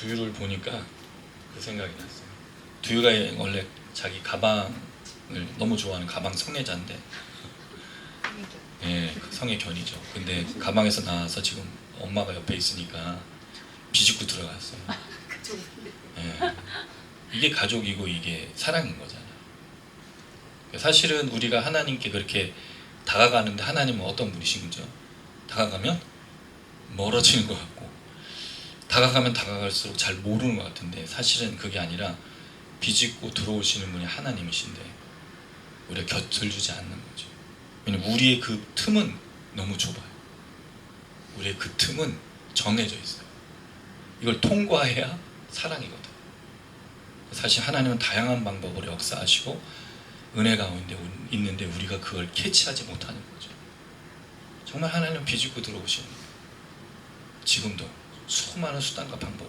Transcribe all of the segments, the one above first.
두유를 보니까 그 생각이 났어요. 두유가 원래 자기 가방을 너무 좋아하는 가방 성애자인데, 예, 그 성의 견이죠. 근데 가방에서 나와서 지금 엄마가 옆에 있으니까 비집고 들어갔어요. 예, 이게 가족이고 이게 사랑인 거잖아요. 사실은 우리가 하나님께 그렇게 다가가는데 하나님은 어떤 분이신 거죠? 다가가면 멀어지는 것 같고, 다가가면 다가갈수록 잘 모르는 것 같은데, 사실은 그게 아니라 비집고 들어오시는 분이 하나님이신데 우리가 곁을 주지 않는 거죠. 왜냐면 우리의 그 틈은 너무 좁아요. 우리의 그 틈은 정해져 있어요. 이걸 통과해야 사랑이거든. 사실 하나님은 다양한 방법으로 역사하시고 은혜 가운데 있는데 우리가 그걸 캐치하지 못하는 거죠. 정말 하나님은 비집고 들어오시는 거예요. 지금도 수많은 수단과 방법.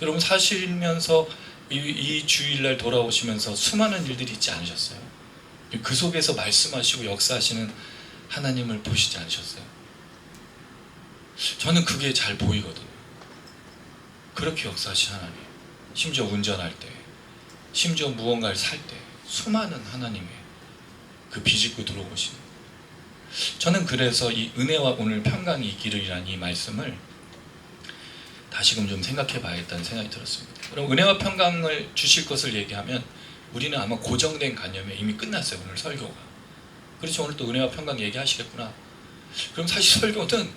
여러분 사실면서 이 주일날 돌아오시면서 수많은 일들이 있지 않으셨어요? 그 속에서 말씀하시고 역사하시는 하나님을 보시지 않으셨어요? 저는 그게 잘 보이거든요. 그렇게 역사하신 하나님, 심지어 운전할 때, 심지어 무언가를 살 때 수많은 하나님의 그 비집고 들어오시는, 저는 그래서 이 은혜와 오늘 평강이 있기를이라는 이 말씀을 다시금 좀 생각해 봐야겠다는 생각이 들었습니다. 그럼 은혜와 평강을 주실 것을 얘기하면 우리는 아마 고정된 관념에 이미 끝났어요. 오늘 설교가. 그렇죠. 오늘 또 은혜와 평강 얘기하시겠구나. 그럼 사실 설교는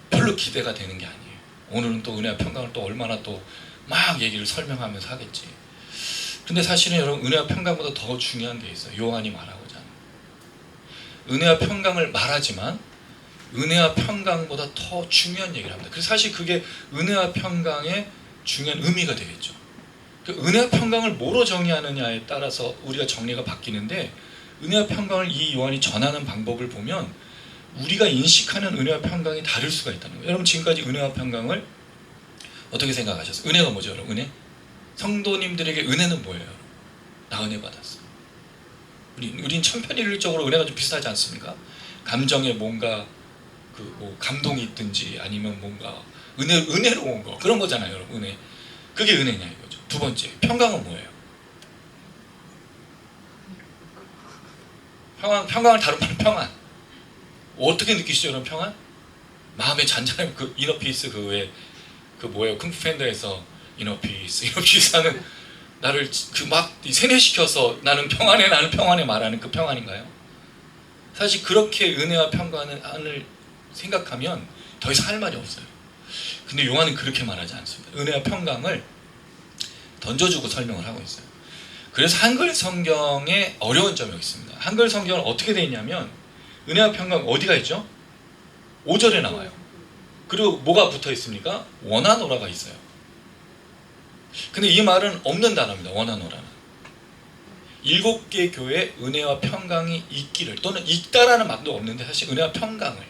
별로 기대가 되는 게 아니에요. 오늘은 또 은혜와 평강을 또 얼마나 또 막 얘기를 설명하면서 하겠지. 근데 사실은 여러분 은혜와 평강보다 더 중요한 게 있어요. 요한이 말하고자 하는, 은혜와 평강을 말하지만 은혜와 평강보다 더 중요한 얘기를 합니다. 그래서 사실 그게 은혜와 평강의 중요한 의미가 되겠죠. 그 은혜와 평강을 뭐로 정의하느냐에 따라서 우리가 정리가 바뀌는데, 은혜와 평강을 이 요한이 전하는 방법을 보면 우리가 인식하는 은혜와 평강이 다를 수가 있다는 거예요. 여러분 지금까지 은혜와 평강을 어떻게 생각하셨어요? 은혜가 뭐죠, 여러분? 은혜? 성도님들에게 은혜는 뭐예요? 나 은혜 받았어. 우린 천편일률적으로 은혜가 좀 비슷하지 않습니까? 감정에 뭔가 뭐 감동이 있든지 아니면 뭔가 은혜로운 거, 그런 거잖아요, 여러분. 은혜. 그게 은혜냐 이거죠. 두 번째, 평강은 뭐예요? 평강을 다른 말은 평안. 어떻게 느끼시죠, 여러분? 평안? 마음의 잔잔함, 그 이너피스, 그 외에 그 뭐예요? 쿵푸팬더에서 이너피스 하는, 나를 그 막 세뇌시켜서 나는 평안해 말하는 그 평안인가요? 사실 그렇게 은혜와 평강을 생각하면 더 이상 할 말이 없어요. 근데 요한은 그렇게 말하지 않습니다. 은혜와 평강을 던져주고 설명을 하고 있어요. 그래서 한글 성경에 어려운 점이 있습니다. 한글 성경은 어떻게 되어 있냐면 은혜와 평강 어디가 있죠? 5절에 나와요. 그리고 뭐가 붙어 있습니까? 원하노라가 있어요. 근데 이 말은 없는 단어입니다. 원하노라는. 7개 교회에 은혜와 평강이 있기를, 또는 있다라는 말도 없는데 사실 은혜와 평강을,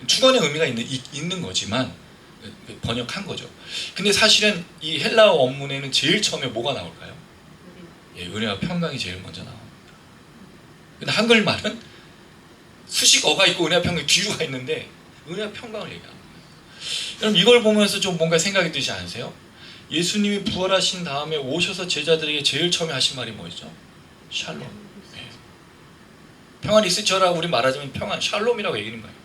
주관의 의미가 있는 거지만 번역한 거죠. 근데 사실은 이 헬라어 원문에는 제일 처음에 뭐가 나올까요? 예, 은혜와 평강이 제일 먼저 나옵니다. 근데 한글말은 수식어가 있고 은혜와 평강이 비유가 있는데 은혜와 평강을 얘기합니다. 여러분 이걸 보면서 좀 뭔가 생각이 들지 않으세요? 예수님이 부활하신 다음에 오셔서 제자들에게 제일 처음에 하신 말이 뭐였죠? 샬롬. 네. 평안이 있으리라 우리 말하자면 평안, 샬롬이라고 얘기하는 거예요.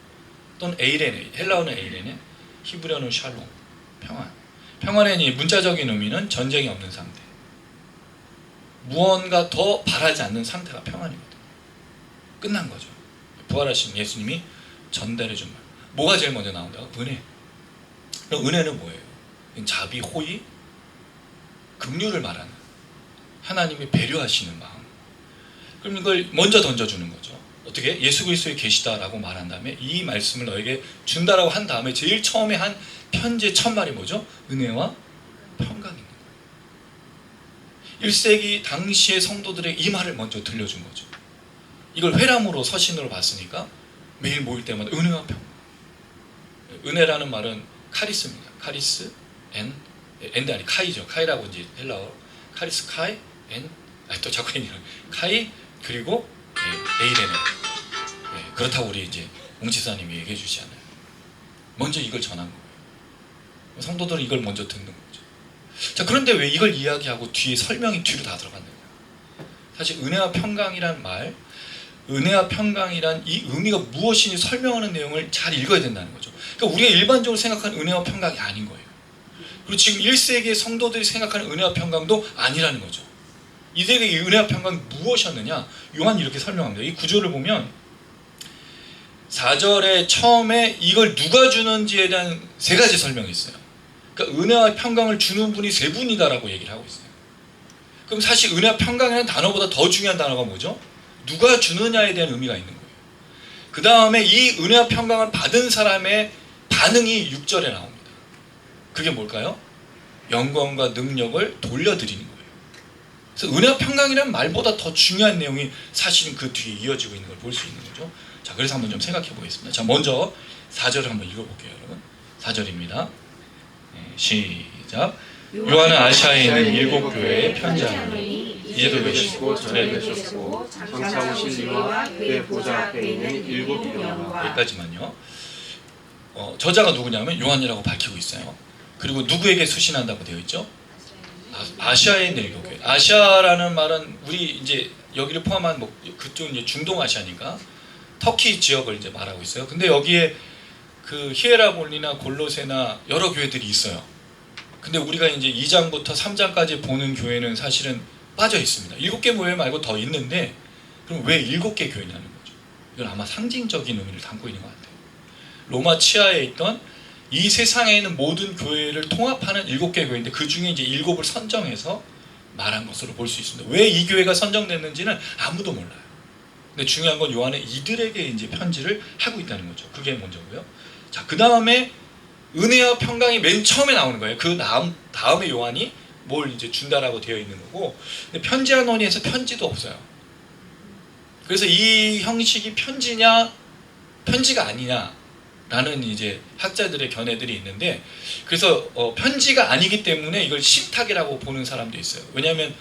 또는 에이레네, 헬라어는 에이레네, 히브리어는 샬롬, 평안. 평안의 문자적인 의미는 전쟁이 없는 상태, 무언가 더 바라지 않는 상태가 평안이거든요. 끝난 거죠. 부활하신 예수님이 전달해 준 말. 뭐가 제일 먼저 나온다고? 은혜. 그럼 은혜는 뭐예요? 자비, 호의, 긍휼을 말하는, 하나님이 배려하시는 마음. 그럼 이걸 먼저 던져주는 거죠. 어떻게? 예수 그리스도에 계시다라고 말한 다음에 이 말씀을 너에게 준다라고 한 다음에 제일 처음에 한 편지의 첫 말이 뭐죠? 은혜와 평강입니다. 1세기 당시의 성도들에게 이 말을 먼저 들려준 거죠. 이걸 회람으로 서신으로 봤으니까 매일 모일 때마다 은혜와 평강. 은혜라는 말은 카리스입니다. 카리스, 엔드 아니 카이죠. 카이라고 이제 헬라어. 카리스 카이, 또 자꾸 카이, 그리고 에이레네. 그렇다고 우리 이제 웅치사님이 얘기해 주시잖아요. 먼저 이걸 전한 거예요. 성도들은 이걸 먼저 듣는 거죠. 자, 그런데 왜 이걸 이야기하고 뒤에 설명이 뒤로 다 들어갔느냐? 사실 은혜와 평강이란 말, 은혜와 평강이란 이 의미가 무엇인지 설명하는 내용을 잘 읽어야 된다는 거죠. 그러니까 우리가 일반적으로 생각하는 은혜와 평강이 아닌 거예요. 그리고 지금 1세기의 성도들이 생각하는 은혜와 평강도 아니라는 거죠. 이들에게 이 은혜와 평강이 무엇이었느냐? 요한이 이렇게 설명합니다. 이 구조를 보면 4절에 처음에 이걸 누가 주는지에 대한 세 가지 설명이 있어요. 그러니까 은혜와 평강을 주는 분이 세 분이다라고 얘기를 하고 있어요. 그럼 사실 은혜와 평강이라는 단어보다 더 중요한 단어가 뭐죠? 누가 주느냐에 대한 의미가 있는 거예요. 그 다음에 이 은혜와 평강을 받은 사람의 반응이 6절에 나옵니다. 그게 뭘까요? 영광과 능력을 돌려드리는 거예요. 그래서 은혜와 평강이라는 말보다 더 중요한 내용이 사실은 그 뒤에 이어지고 있는 걸 볼 수 있는 거죠. 자, 그래서 한번 좀 생각해 보겠습니다. 자, 먼저 4절을 한번 읽어볼게요, 여러분. 4절입니다. 네, 시작. 요한은 아시아에 있는 7 교회에 편지하노니 이제도 계시고 전에도 계셨고 장차 오실 이와 그의 보좌 앞에 있는 7 병과 여기까지만요. 저자가 누구냐면 요한이라고 밝히고 있어요. 그리고 누구에게 수신한다고 되어 있죠? 아시아에 있는 7 교회. 아시아라는 말은 우리 이제 여기를 포함한 뭐 그쪽 이제 중동 아시아니까 터키 지역을 이제 말하고 있어요. 근데 여기에 그 히에라볼리나 골로새나 여러 교회들이 있어요. 근데 우리가 이제 2장부터 3장까지 보는 교회는 사실은 빠져 있습니다. 7개 교회 말고 더 있는데 그럼 왜 7개 교회냐는 거죠. 이건 아마 상징적인 의미를 담고 있는 것 같아요. 로마 치하에 있던 이 세상에 있는 모든 교회를 통합하는 7개 교회인데 그 중에 이제 7을 선정해서 말한 것으로 볼 수 있습니다. 왜 이 교회가 선정됐는지는 아무도 몰라요. 근데 중요한 건 요한은 이들에게 이제 편지를 하고 있다는 거죠. 그게 먼저고요. 자, 그 다음에 은혜와 평강이 맨 처음에 나오는 거예요. 그 다음에 요한이 뭘 이제 준다라고 되어 있는 거고, 근데 편지하노니에서 편지도 없어요. 그래서 이 형식이 편지냐 편지가 아니냐라는 이제 학자들의 견해들이 있는데, 그래서 편지가 아니기 때문에 이걸 신탁이라고 보는 사람도 있어요. 왜냐하면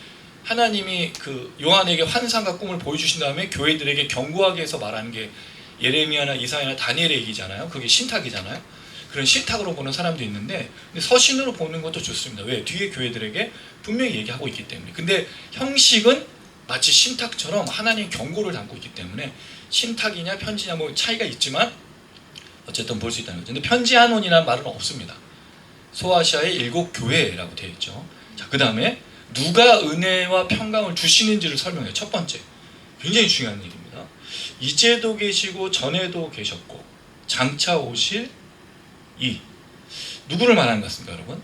하나님이 그 요한에게 환상과 꿈을 보여주신 다음에 교회들에게 경고하기 위해서 말하는 게 예레미야나 이사야나 다니엘의 얘기잖아요. 그게 신탁이잖아요. 그런 신탁으로 보는 사람도 있는데, 근데 서신으로 보는 것도 좋습니다. 왜? 뒤에 교회들에게 분명히 얘기하고 있기 때문에. 근데 형식은 마치 신탁처럼 하나님의 경고를 담고 있기 때문에 신탁이냐 편지냐 뭐 차이가 있지만 어쨌든 볼 수 있다는 거죠. 근데 편지하노니라는 말은 없습니다. 소아시아의 7 교회라고 되어 있죠. 자, 그 다음에 누가 은혜와 평강을 주시는지를 설명해요. 첫 번째, 굉장히 중요한 일입니다. 이제도 계시고 전에도 계셨고 장차 오실 이 누구를 말하는 것 같습니까, 여러분?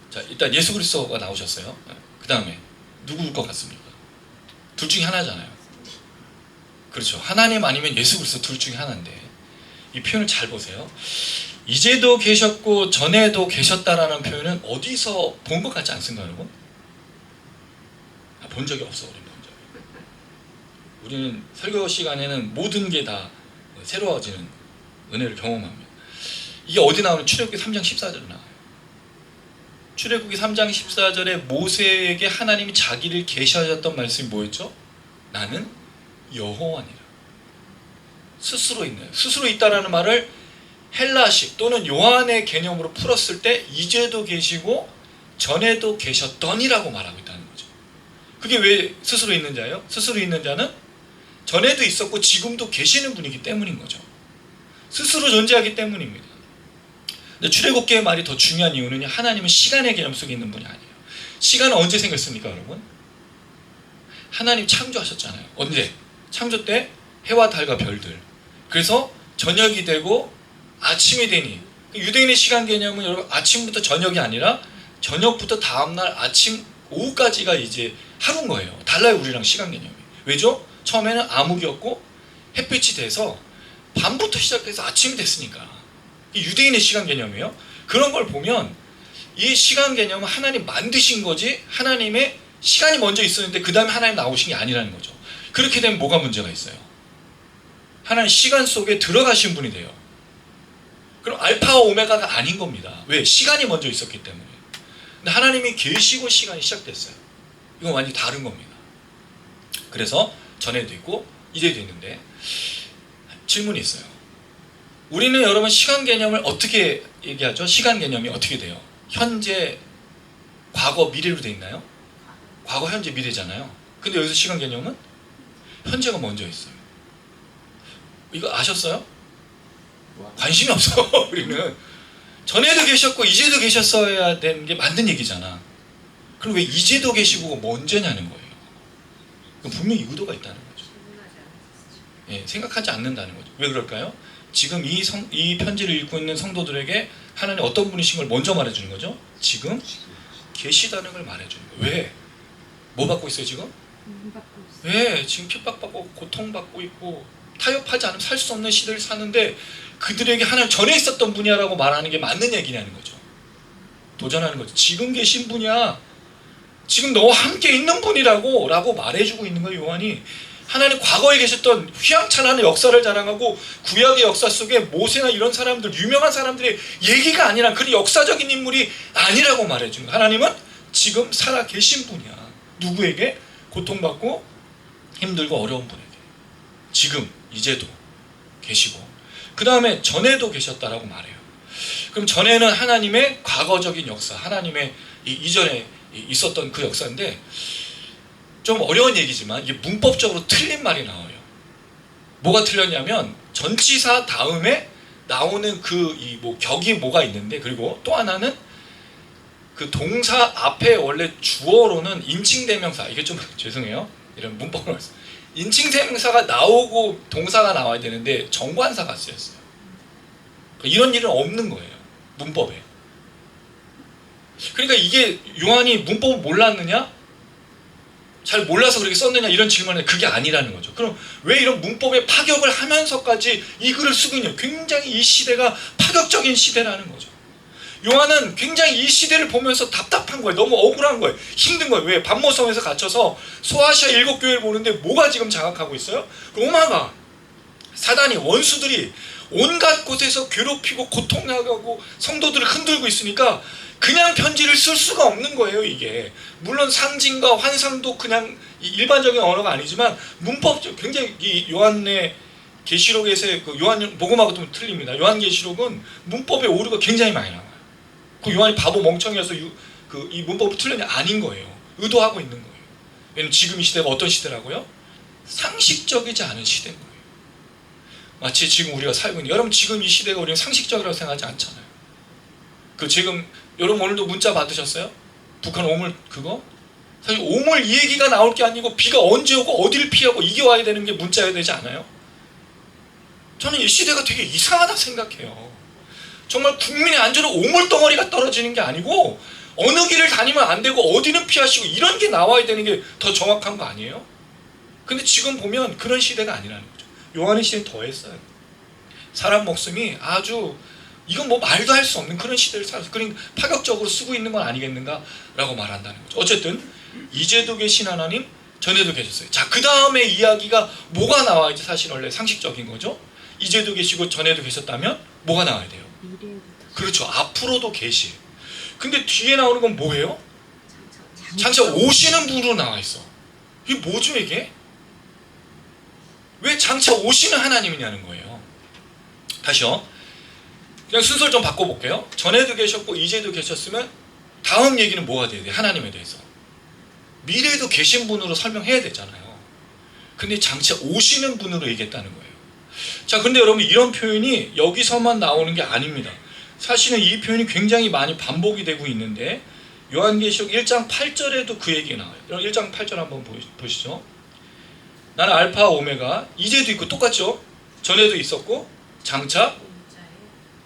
자, 일단 예수 그리스도가 나오셨어요. 그 다음에 누구일 것 같습니까? 둘 중에 하나잖아요. 그렇죠. 하나님 아니면 예수 그리스도 둘 중에 하나인데, 이 표현을 잘 보세요. 이제도 계셨고 전에도 계셨다라는 표현은 어디서 본 것 같지 않습니까, 여러분? 본 적이 없어. 우리는 설교 시간에는 모든 게 다 새로워지는 은혜를 경험합니다. 이게 어디 나오는 출애굽기 3장 14절에 나와요. 출애굽기 3장 14절에 모세에게 하나님이 자기를 계시하셨던 말씀이 뭐였죠? 나는 여호와니라. 스스로 있네요. 스스로 있다라는 말을 헬라식 또는 요한의 개념으로 풀었을 때 이제도 계시고 전에도 계셨더니라고 말하고 있다는 거죠. 그게 왜 스스로 있는 자예요? 스스로 있는 자는 전에도 있었고 지금도 계시는 분이기 때문인 거죠. 스스로 존재하기 때문입니다. 근데 출애굽기의 말이 더 중요한 이유는 하나님은 시간의 개념 속에 있는 분이 아니에요. 시간은 언제 생겼습니까, 여러분? 하나님 창조하셨잖아요. 언제? 창조 때 해와 달과 별들. 그래서 저녁이 되고 아침이 되니, 유대인의 시간 개념은 여러분 아침부터 저녁이 아니라 저녁부터 다음날 아침 오후까지가 이제 하루인 거예요. 달라요, 우리랑 시간 개념이. 왜죠? 처음에는 암흑이었고 햇빛이 돼서 밤부터 시작해서 아침이 됐으니까. 이 유대인의 시간 개념이에요. 그런 걸 보면 이 시간 개념은 하나님 만드신 거지, 하나님의 시간이 먼저 있었는데 그 다음에 하나님 나오신 게 아니라는 거죠. 그렇게 되면 뭐가 문제가 있어요? 하나님 시간 속에 들어가신 분이 돼요. 그럼 알파와 오메가가 아닌 겁니다. 왜? 시간이 먼저 있었기 때문에. 근데 하나님이 계시고 시간이 시작됐어요. 이건 완전히 다른 겁니다. 그래서 전에도 있고 이제도 있는데 질문이 있어요. 우리는 여러분 시간 개념을 어떻게 얘기하죠? 시간 개념이 어떻게 돼요? 현재, 과거, 미래로 돼 있나요? 과거, 현재, 미래잖아요. 근데 여기서 시간 개념은 현재가 먼저 있어요. 이거 아셨어요? 관심이 없어. 우리는 전에도 계셨고 이제도 계셨어야 되는 게 맞는 얘기잖아. 그럼 왜 이제도 계시고 먼저냐는 거예요. 그럼 분명히 의도가 있다는 거죠. 예, 생각하지 않는다는 거죠. 왜 그럴까요? 지금 이 편지를 읽고 있는 성도들에게 하나님 어떤 분이신 걸 먼저 말해주는 거죠. 지금 계시다는 걸 말해주는 거예요. 왜? 뭐 받고 있어요 지금? 왜? 지금 핍박받고 고통받고 있고 타협하지 않으면 살 수 없는 시대를 사는데 그들에게 하나님 전에 있었던 분이야라고 말하는 게 맞는 얘기냐는 거죠. 도전하는 거죠. 지금 계신 분이야. 지금 너와 함께 있는 분이라고 라고 말해주고 있는 거예요. 요한이 하나님 과거에 계셨던 휘황찬란한 역사를 자랑하고 구약의 역사 속에 모세나 이런 사람들, 유명한 사람들의 얘기가 아니라 그런 역사적인 인물이 아니라고 말해주는 거예요. 하나님은 지금 살아 계신 분이야. 누구에게? 고통받고 힘들고 어려운 분에게. 지금 이제도 계시고 그 다음에 전에도 계셨다라고 말해요. 그럼 전에는 하나님의 과거적인 역사, 하나님의 이전에 있었던 그 역사인데 좀 어려운 얘기지만 이게 문법적으로 틀린 말이 나와요. 뭐가 틀렸냐면 전치사 다음에 나오는 격이 뭐가 있는데, 그리고 또 하나는 그 동사 앞에 원래 주어로는 인칭대명사, 이게 좀 죄송해요. 이런 문법으로 인칭대명사가 나오고 동사가 나와야 되는데 정관사가 쓰였어요. 이런 일은 없는 거예요. 문법에. 그러니까 이게 요한이 문법을 몰랐느냐? 잘 몰라서 그렇게 썼느냐? 이런 질문에 그게 아니라는 거죠. 그럼 왜 이런 문법에 파격을 하면서까지 이 글을 쓰고 있냐? 굉장히 이 시대가 파격적인 시대라는 거죠. 요한은 굉장히 이 시대를 보면서 답답한 거예요. 너무 억울한 거예요. 힘든 거예요. 왜? 반모섬에서 갇혀서 소아시아 7교회를 보는데 뭐가 지금 장악하고 있어요? 로마가, 사단이, 원수들이 온갖 곳에서 괴롭히고 고통나가고 성도들을 흔들고 있으니까 그냥 편지를 쓸 수가 없는 거예요. 이게 물론 상징과 환상도 그냥 일반적인 언어가 아니지만 문법적 굉장히 이 요한의 계시록에서의 그 요한 복음하고 좀 틀립니다. 요한 계시록은 문법의 오류가 굉장히 많이 나와요. 그 요한이 바보 멍청이어서 이 문법을 틀렸냐? 아닌 거예요. 의도하고 있는 거예요. 왜냐면 지금 이 시대가 어떤 시대라고요? 상식적이지 않은 시대인 거예요. 마치 지금 우리가 살고 있는, 여러분 지금 이 시대가 우리는 상식적이라고 생각하지 않잖아요. 그 지금 여러분 오늘도 문자 받으셨어요? 북한 오물 그거? 사실 오물 이 얘기가 나올 게 아니고 비가 언제 오고 어디를 피하고 이게 와야 되는 게 문자여야 되지 않아요? 저는 이 시대가 되게 이상하다 생각해요. 정말 국민의 안전은 오물덩어리가 떨어지는 게 아니고 어느 길을 다니면 안 되고 어디는 피하시고 이런 게 나와야 되는 게 더 정확한 거 아니에요? 근데 지금 보면 그런 시대가 아니라는 거죠. 요한의 시대는 더했어요. 사람 목숨이 아주, 이건 뭐 말도 할 수 없는 그런 시대를 살아서, 그러니까 파격적으로 쓰고 있는 건 아니겠는가 라고 말한다는 거죠. 어쨌든 이제도 계신 하나님, 전에도 계셨어요. 자, 그 다음에 이야기가 뭐가 나와야지 사실 원래 상식적인 거죠. 이제도 계시고 전에도 계셨다면 뭐가 나와야 돼요? 그렇죠. 앞으로도 계시. 근데 뒤에 나오는 건 뭐예요? 장차 오시는 분으로 나와 있어. 이게 뭐죠 이게? 왜 장차 오시는 하나님이냐는 거예요. 다시요. 그냥 순서를 좀 바꿔볼게요. 전에도 계셨고 이제도 계셨으면 다음 얘기는 뭐가 돼야 돼요? 하나님에 대해서. 미래에도 계신 분으로 설명해야 되잖아요. 근데 장차 오시는 분으로 얘기했다는 거예요. 자, 근데 여러분 이런 표현이 여기서만 나오는 게 아닙니다. 사실은 이 표현이 굉장히 많이 반복이 되고 있는데 요한계시록 1장 8절에도 그 얘기가 나와요. 여러분 1장 8절 한번 보시죠. 나는 알파 오메가, 이제도 있고 똑같죠? 전에도 있었고 장차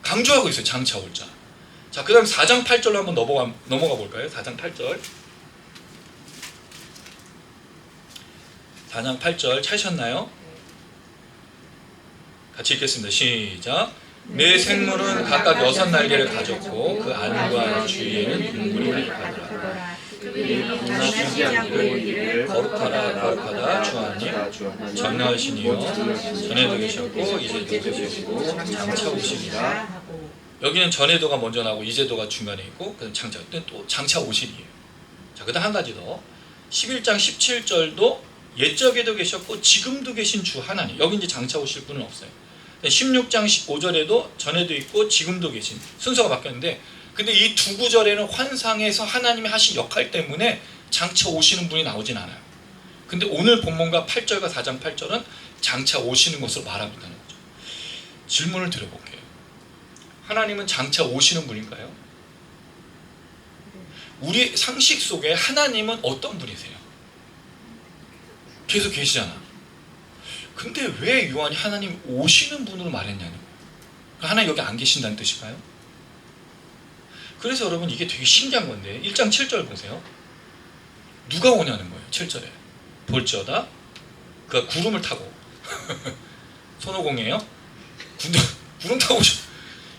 강조하고 있어요. 장차 올 자. 자, 그 다음 4장 8절로 한번 넘어가 볼까요? 4장 8절. 4장 8절 찾으셨나요? 같이 읽겠습니다. 시작. 내 생물은 각각 6날개를 가졌고 그 안과 주위에는 눈물이 가득하더라. 그들이 분하지 않기를 거룩하다 거룩하다 주 하나님 전능하신 이여, 전에도 계셨고 이제도 계시고 장차 오시리라. 여기는 전에도가 먼저 나오고 이제도가 중간에 있고 그다음 장차, 또 장차 오시리에요. 자, 그다음 한 가지 더. 11장 17절도 옛적에도 계셨고 지금도 계신 주 하나님. 여기 이제 장차 오실 분은 없어요. 16장 15절에도 전에도 있고 지금도 계신 순서가 바뀌었는데, 근데 이 두 구절에는 환상에서 하나님이 하신 역할 때문에 장차 오시는 분이 나오진 않아요. 근데 오늘 본문과 8절과 4장 8절은 장차 오시는 것으로 말하고 있다는 거죠. 질문을 드려볼게요. 하나님은 장차 오시는 분인가요? 우리 상식 속에 하나님은 어떤 분이세요? 계속 계시잖아. 근데 왜 요한이 하나님 오시는 분으로 말했냐는 거예요. 하나님 여기 안 계신다는 뜻일까요? 그래서 여러분 이게 되게 신기한 건데 1장 7절 보세요. 누가 오냐는 거예요. 7절에 볼지어다 그가 구름을 타고 손오공이에요. 구름 타고 오셔.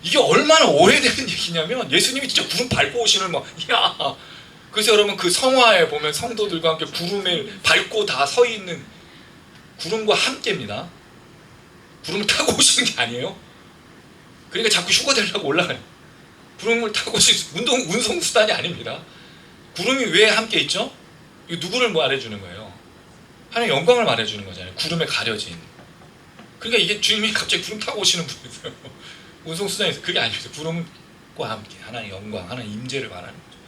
이게 얼마나 오래되는 얘기냐면 예수님이 진짜 구름 밟고 오시는 막 야. 그래서 여러분 그 성화에 보면 성도들과 함께 구름을 밟고 다 서 있는 구름과 함께입니다. 구름을 타고 오시는 게 아니에요. 그러니까 자꾸 휴가 되려고 올라가요. 구름을 타고 오시는 운송수단이 아닙니다. 구름이 왜 함께 있죠? 이거 누구를 말해주는 거예요? 하나님의 영광을 말해주는 거잖아요. 구름에 가려진. 그러니까 이게 주님이 갑자기 구름 타고 오시는 분이세요. 운송수단에서 그게 아닙니다. 구름과 함께 하나님의 영광, 하나님의 임재를 말하는 거죠.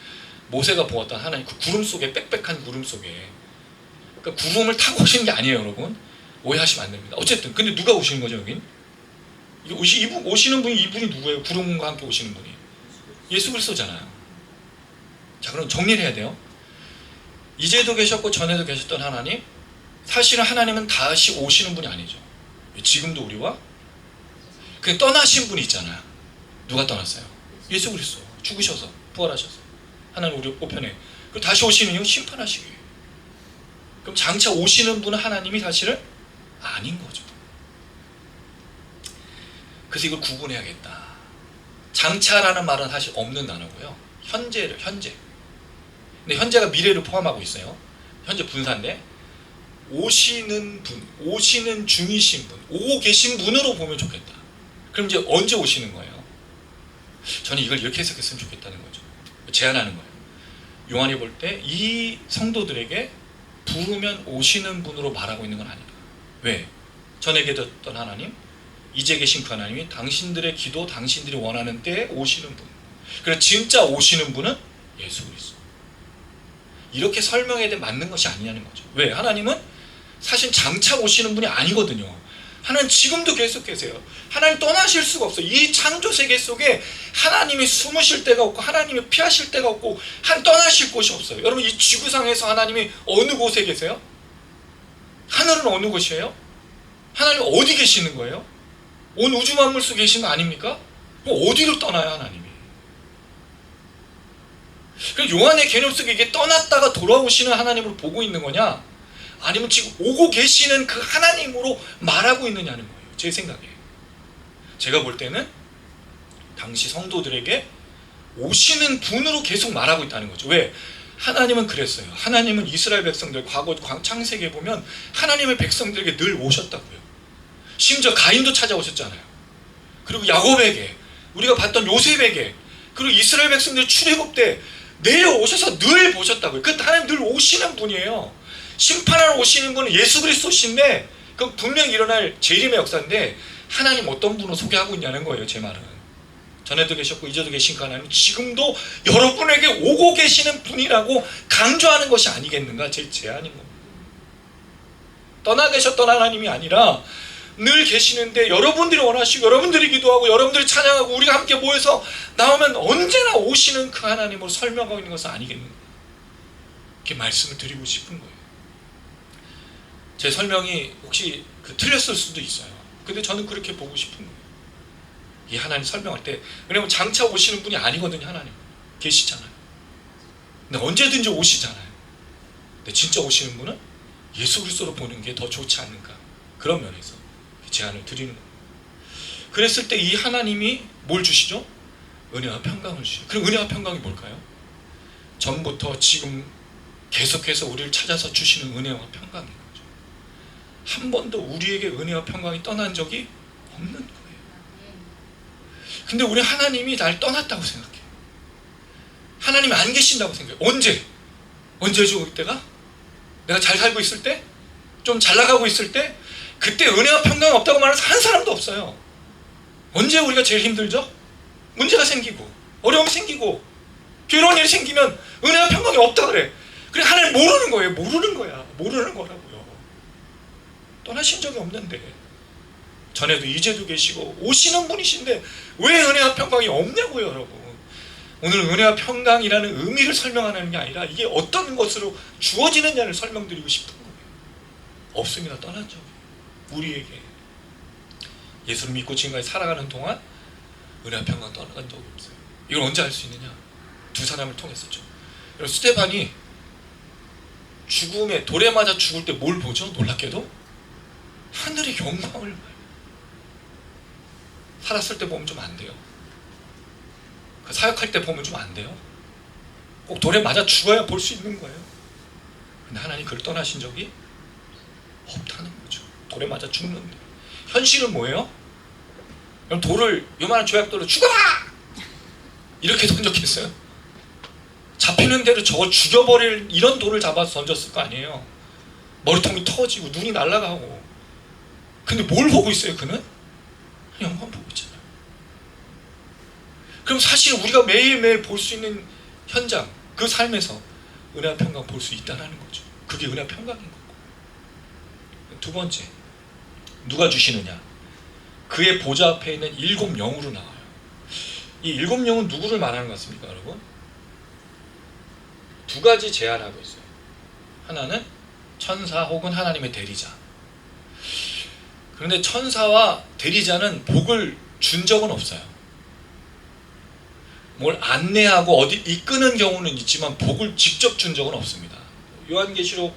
모세가 보았던 하나님 그 구름 속에 빽빽한 구름 속에 그러니까 구름을 타고 오시는 게 아니에요, 여러분. 오해하시면 안 됩니다. 어쨌든 근데 누가 오시는 거죠, 여긴? 오시는 분이 이분이 누구예요? 구름과 함께 오시는 분이 예수 그리스도잖아요. 자, 그럼 정리를 해야 돼요. 이제도 계셨고 전에도 계셨던 하나님, 사실은 하나님은 다시 오시는 분이 아니죠. 지금도 우리와 그 떠나신 분이 있잖아요. 누가 떠났어요? 예수 그리스도. 죽으셔서 부활하셔서 하나님 우리 보편에 그리고 다시 오시는 이유 심판하시기 위해. 그럼 장차 오시는 분은 하나님이 사실은 아닌 거죠. 그래서 이걸 구분해야겠다. 장차라는 말은 사실 없는 단어고요. 현재. 근데 현재가 미래를 포함하고 있어요. 현재 분사인데 오시는 분, 오시는 중이신 분, 오고 계신 분으로 보면 좋겠다. 그럼 이제 언제 오시는 거예요? 저는 이걸 이렇게 해석했으면 좋겠다는 거죠. 제안하는 거예요. 요한이 볼 때 이 성도들에게 부르면 오시는 분으로 말하고 있는 건 아니다. 왜? 전에 계셨던 하나님, 이제 계신 그 하나님이 당신들의 기도, 당신들이 원하는 때에 오시는 분. 그래서 진짜 오시는 분은 예수 그리스도. 이렇게 설명해야 돼 맞는 것이 아니냐는 거죠. 왜? 하나님은 사실 장차 오시는 분이 아니거든요. 하나님 지금도 계속 계세요. 하나님 떠나실 수가 없어요. 이 창조 세계 속에 하나님이 숨으실 데가 없고 하나님이 피하실 데가 없고 떠나실 곳이 없어요. 여러분 이 지구상에서 하나님이 어느 곳에 계세요? 하늘은 어느 곳이에요? 하나님 어디 계시는 거예요? 온 우주 만물 속에 계신 거 아닙니까? 그럼 어디로 떠나요 하나님이? 그럼 요한의 개념 속에 이게 떠났다가 돌아오시는 하나님으로 보고 있는 거냐? 아니면 지금 오고 계시는 그 하나님으로 말하고 있느냐는 거예요. 제 생각에. 제가 볼 때는 당시 성도들에게 오시는 분으로 계속 말하고 있다는 거죠. 왜? 하나님은 그랬어요. 하나님은 이스라엘 백성들 과거 창세기에 보면 하나님의 백성들에게 늘 오셨다고요. 심지어 가인도 찾아오셨잖아요. 그리고 야곱에게, 우리가 봤던 요셉에게, 그리고 이스라엘 백성들 출애굽 때 내려오셔서 늘 보셨다고요. 그 하나님 늘 오시는 분이에요. 심판하러 오시는 분은 예수 그리스도신데 그건 분명히 일어날 재림의 역사인데 하나님 어떤 분을 소개하고 있냐는 거예요. 제 말은 전에도 계셨고 이제도 계신 그 하나님 지금도 여러분에게 오고 계시는 분이라고 강조하는 것이 아니겠는가 제 제안인 겁니다. 떠나 계셨던 하나님이 아니라 늘 계시는데 여러분들이 원하시고 여러분들이 기도하고 여러분들이 찬양하고 우리가 함께 모여서 나오면 언제나 오시는 그 하나님으로 설명하고 있는 것은 아니겠는가 이렇게 말씀을 드리고 싶은 거예요. 제 설명이 혹시 틀렸을 수도 있어요. 근데 저는 그렇게 보고 싶은 거예요. 이 하나님 설명할 때 왜냐면 장차 오시는 분이 아니거든요. 하나님 계시잖아요. 근데 언제든지 오시잖아요. 근데 진짜 오시는 분은 예수 그리스도로 보는 게 더 좋지 않는가 그런 면에서 제안을 드리는 겁니다. 그랬을 때 이 하나님이 뭘 주시죠? 은혜와 평강을 주시죠. 그럼 은혜와 평강이 뭘까요? 전부터 지금 계속해서 우리를 찾아서 주시는 은혜와 평강인 거죠. 한 번도 우리에게 은혜와 평강이 떠난 적이 없는 거예요. 근데 우리 하나님이 날 떠났다고 생각해. 하나님이 안 계신다고 생각해. 언제죠 그때가? 내가 잘 살고 있을 때? 좀 잘 나가고 있을 때? 그때 은혜와 평강이 없다고 말하는 한 사람도 없어요. 언제 우리가 제일 힘들죠? 문제가 생기고 어려움이 생기고 괴로운 일이 생기면 은혜와 평강이 없다 그래. 그래 하나님 모르는 거예요. 모르는 거야. 모르는 거라고요. 떠나신 적이 없는데 전에도 이제도 계시고 오시는 분이신데 왜 은혜와 평강이 없냐고요, 여러분. 오늘 은혜와 평강이라는 의미를 설명하는 게 아니라 이게 어떤 것으로 주어지느냐를 설명드리고 싶은 거예요. 없습니다. 떠났죠. 우리에게 예수를 믿고 지금까지 살아가는 동안 은혜와 평강 떠나간 적이 없어요. 이걸 언제 알 수 있느냐? 두 사람을 통했었죠. 스데반이 죽음에 돌에 맞아 죽을 때 뭘 보죠? 놀랍게도 하늘의 영광을 봐요. 살았을 때 보면 좀 안 돼요. 사역할 때 보면 좀 안 돼요. 꼭 돌에 맞아 죽어야 볼 수 있는 거예요. 근데 하나님 그를 떠나신 적이 없다는 거죠. 돌에 맞아 죽는데 현실은 뭐예요? 그럼 돌을 요만한 조약돌로 죽어라! 이렇게 던졌겠어요? 잡히는 대로 저걸 죽여버릴 이런 돌을 잡아서 던졌을 거 아니에요. 머리통이 터지고 눈이 날아가고. 근데 뭘 보고 있어요 그는? 영광 보고 있잖아요. 그럼 사실 우리가 매일매일 볼 수 있는 현장, 그 삶에서 은혜와 평강 볼 수 있다는 거죠. 그게 은혜와 평강인 거고. 두 번째, 누가 주시느냐? 그의 보좌 앞에 있는 7 영으로 나와요. 이 7 영은 누구를 말하는 것 같습니까, 여러분? 두 가지 제안하고 있어요. 하나는 천사 혹은 하나님의 대리자. 그런데 천사와 대리자는 복을 준 적은 없어요. 뭘 안내하고 어디 이끄는 경우는 있지만 복을 직접 준 적은 없습니다. 요한계시록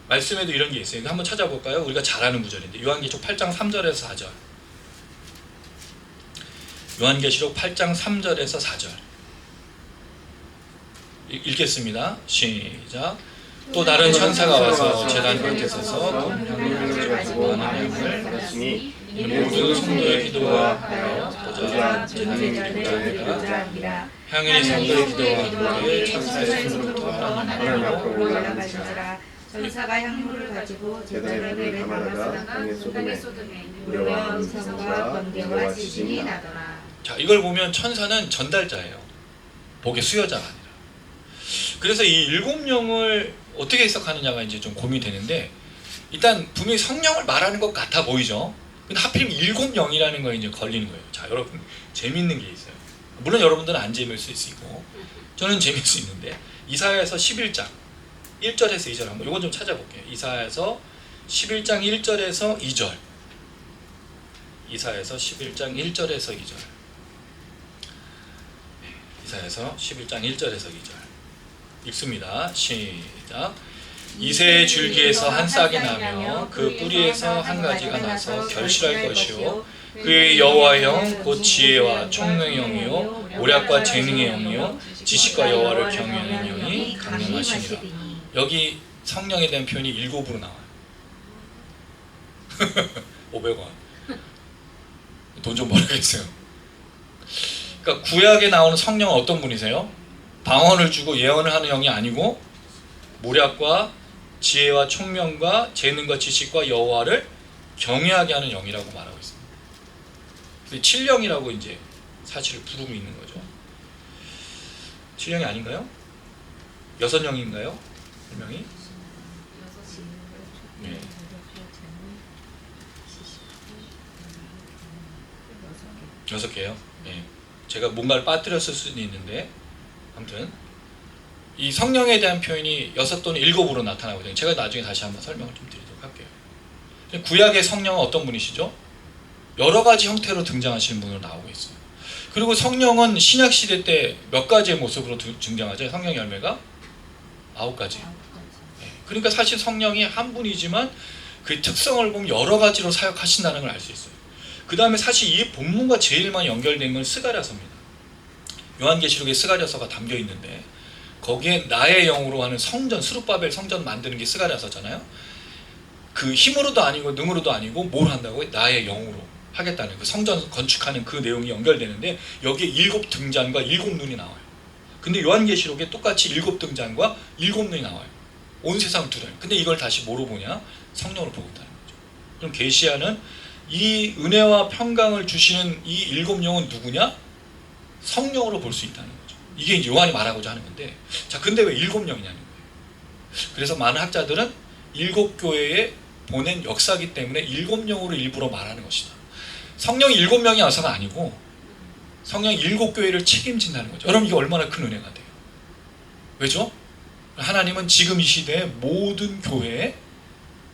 말씀에도 이런 게 있어요. 한번 찾아볼까요? 우리가 잘 아는 구절인데 요한계시록 8장 3절에서 4절. 요한계시록 8장 3절에서 4절 읽겠습니다. 시작. 또 다른 천사가 와서 제단 곁에 서서 향유를 가지고 하는 양을 받았으니 이 모든 성도의 기도와 보좌 제단의 기도가 향연이 성도의 기도와 함께 천사의 손으로부터 하나님 앞으로 올라가시니라. 천사가 향물을 가지고 제단의 배에 담아다가 땅에 쏟음에 무료와 음성과 번개와 지진이 나더라. 자, 이걸 보면 천사는 전달자예요. 복의 수여자가 아니라. 그래서 이 7 영을 어떻게 해석하느냐가 이제 좀 고민되는데, 일단 분명히 성령을 말하는 것 같아 보이죠. 근데 하필이면 7 영이라는 거에 이제 걸리는 거예요. 자, 여러분 재밌는 게 있어요. 물론 여러분들은 안 재미있을 수 있고 저는 재미있을 수 있는데, 이사야에서 11장 1절에서 2절 한번 이거 좀 찾아볼게요. 이사야에서 11장 1절에서 2절. 이사야에서 11장 1절에서 2절. 이사야에서 11장 1절에서 2절 읽습니다. 시작. 이새의 줄기에서 한 싹이 나며 그 뿌리에서 한 가지가 나서 결실할 것이요 그의 여호와의 영 곧 지혜와 총명의 영이요 오략과 재능의 영이요 지식과 여호와를 경외하는 영이 강림하시니라. 여기 성령에 대한 표현이 7으로 나와요. 500원 돈 좀 벌어야겠어요. 그러니까 구약에 나오는 성령은 어떤 분이세요? 방언을 주고 예언을 하는 영이 아니고 모략과 지혜와 총명과 재능과 지식과 여호와를 경외하게 하는 영이라고 말하고 있습니다. 근데 7영이라고 이제 사실을 부르고 있는 거죠. 7영이 아닌가요? 6영인가요? 분명히? 네. 여섯 개요. 네. 제가 뭔가를 빠뜨렸을 수는 있는데, 아무튼 이 성령에 대한 표현이 6 또는 7으로 나타나거든요. 제가 나중에 다시 한번 설명을 좀 드리도록 할게요. 구약의 성령은 어떤 분이시죠? 여러 가지 형태로 등장하시는 분으로 나오고 있어요. 그리고 성령은 신약 시대 때 몇 가지의 모습으로 등장하죠? 성령 열매가 9가지. 네. 그러니까 사실 성령이 한 분이지만 그 특성을 보면 여러 가지로 사역하신다는 걸 알 수 있어요. 그 다음에 사실 이 본문과 제일 많이 연결된 건 스가랴서입니다. 요한계시록에 스가랴서가 담겨 있는데 거기에 나의 영으로 하는 성전, 스룹바벨 성전 만드는 게 스가랴서잖아요. 그 힘으로도 아니고 능으로도 아니고 뭘 한다고요? 나의 영으로 하겠다는 그 성전 건축하는 그 내용이 연결되는데 여기에 7 등잔과 7 눈이 나와요. 근데 요한계시록에 똑같이 7 등잔과 7 눈이 나와요. 온 세상 두려요. 근데 이걸 다시 뭐로 보냐? 성령으로 보고 있다는 거죠. 그럼 계시하는 이 은혜와 평강을 주시는 이 7영은 누구냐? 성령으로 볼 수 있다는 거죠. 이게 이제 요한이 말하고자 하는 건데, 자 근데 왜 7영이냐는 거예요. 그래서 많은 학자들은 7교회에 보낸 역사이기 때문에 7영으로 일부러 말하는 것이다. 성령이 7명이 와서가 아니고 성령이 7교회를 책임진다는 거죠. 여러분 이게 얼마나 큰 은혜가 돼요. 왜죠? 하나님은 지금 이 시대에 모든 교회에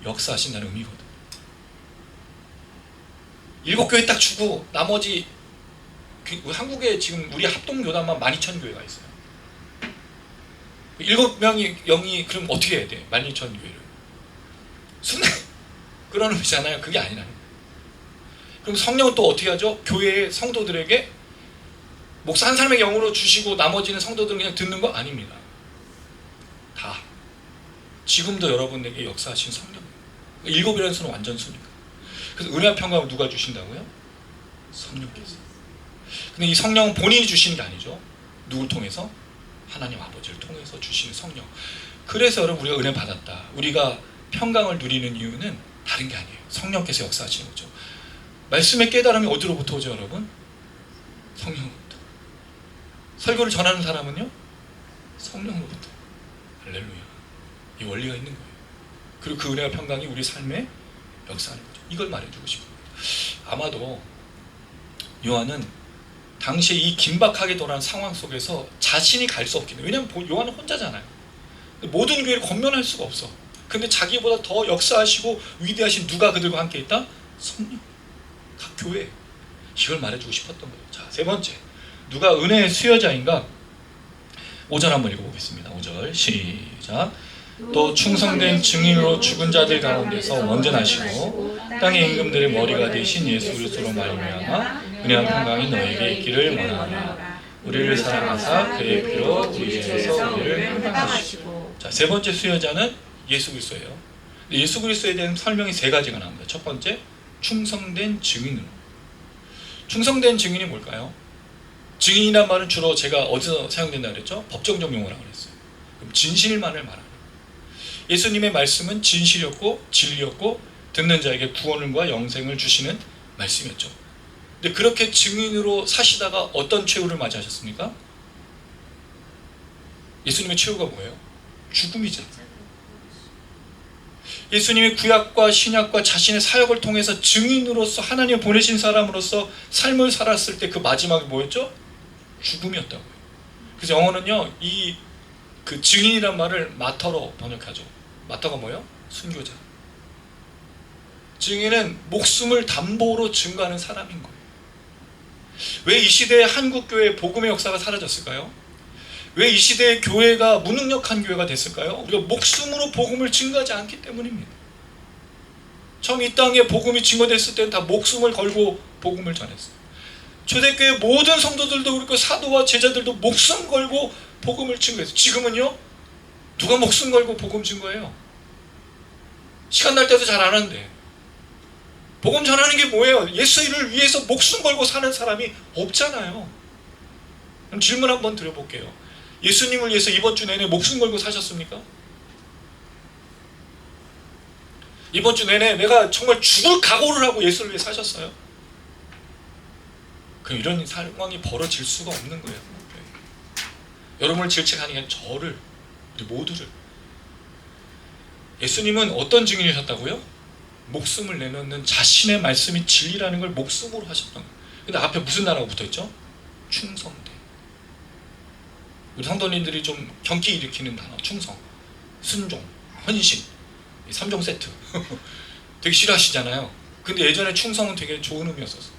역사하신다는 의미거든. 7교회 딱 주고 나머지 한국에 지금 우리 합동교단만 12,000교회가 있어요. 7명이 영이 그럼 어떻게 해야 돼? 12,000교회를 순회 그런 의미잖아요. 그게 아니라는 거예요. 그럼 성령은 또 어떻게 하죠? 교회의 성도들에게 목사 한 사람의 영으로 주시고 나머지는 성도들은 그냥 듣는 거 아닙니다. 다 지금도 여러분에게 역사하신 성령. 7이라는 수는 완전수니까. 그래서 은혜와 평강을 누가 주신다고요? 성령께서. 근데 이 성령은 본인이 주시는 게 아니죠. 누굴 통해서? 하나님 아버지를 통해서 주시는 성령. 그래서 여러분 우리가 은혜 받았다, 우리가 평강을 누리는 이유는 다른 게 아니에요. 성령께서 역사하시는 거죠. 말씀의 깨달음이 어디로부터 오죠 여러분? 성령으로부터. 설교를 전하는 사람은요? 성령으로부터. 할렐루야. 이 원리가 있는 거예요. 그리고 그 은혜와 평강이 우리 삶에 역사하는 거죠. 이걸 말해주고 싶어요. 아마도 요한은 당시에 이 긴박하게 돌아가는 상황 속에서 자신이 갈 수 없긴 해요. 왜냐하면 요한은 혼자잖아요. 모든 교회를 권면할 수가 없어. 근데 자기보다 더 역사하시고 위대하신 누가 그들과 함께 있다? 성령. 각 교회. 이걸 말해주고 싶었던 거예요. 자, 세 번째, 누가 은혜의 수여자인가? 5절 한번 읽어보겠습니다. 5절 시작. 또 충성된 증인으로 죽은 자들 가운데서 먼저 나시고 땅의 임금들의 머리가 되신 예수 그리스도로 말미암아 은혜와 평강이 너에게 있기를 원하노라. 우리를 사랑하사 그의 피로 우리 죄에서 우리를 평강하시고. 자, 세 번째 수여자는 예수 그리스도예요. 예수 그리스도에 대한 설명이 세 가지가 나옵니다. 첫 번째, 충성된 증인으로. 충성된 증인이 뭘까요? 증인이란 말은 주로 제가 어디서 사용된다 그랬죠? 법정적 용어라고 그랬어요. 그럼 진실만을 말하는. 예수님의 말씀은 진실이었고 진리였고 듣는 자에게 구원과 영생을 주시는 말씀이었죠. 근데 그렇게 증인으로 사시다가 어떤 최후를 맞이하셨습니까? 예수님의 최후가 뭐예요? 죽음이죠. 예수님이 구약과 신약과 자신의 사역을 통해서 증인으로서 하나님 보내신 사람으로서 삶을 살았을 때 그 마지막이 뭐였죠? 죽음이었다고요. 그래서 영어는요, 그 증인이란 말을 마터로 번역하죠. 마터가 뭐예요? 순교자. 증인은 목숨을 담보로 증거하는 사람인 거예요. 왜 이 시대에 한국교회 복음의 역사가 사라졌을까요? 왜 이 시대의 교회가 무능력한 교회가 됐을까요? 우리가 목숨으로 복음을 증거하지 않기 때문입니다. 처음 이 땅에 복음이 증거됐을 때는 다 목숨을 걸고 복음을 전했어요. 초대교회 모든 성도들도 그렇고 사도와 제자들도 목숨 걸고 복음을 증거했어요. 지금은요? 누가 목숨 걸고 복음 증거해요? 시간 날 때도 잘 안 하는데. 복음 전하는 게 뭐예요? 예수를 위해서 목숨 걸고 사는 사람이 없잖아요. 그럼 질문 한번 드려볼게요. 예수님을 위해서 이번 주 내내 목숨 걸고 사셨습니까? 이번 주 내내 내가 정말 죽을 각오를 하고 예수를 위해 사셨어요? 그럼 이런 상황이 벌어질 수가 없는 거예요. 여러분을 질책하는 게 아니라 저를, 우리 모두를. 예수님은 어떤 증인이셨다고요? 목숨을 내놓는 자신의 말씀이 진리라는 걸 목숨으로 하셨던 거예요. 근데 앞에 무슨 단어가 붙어있죠? 충성대. 우리 성도님들이 좀 경기 일으키는 단어, 충성, 순종, 헌신, 3종 세트 되게 싫어하시잖아요. 근데 예전에 충성은 되게 좋은 의미였었어요.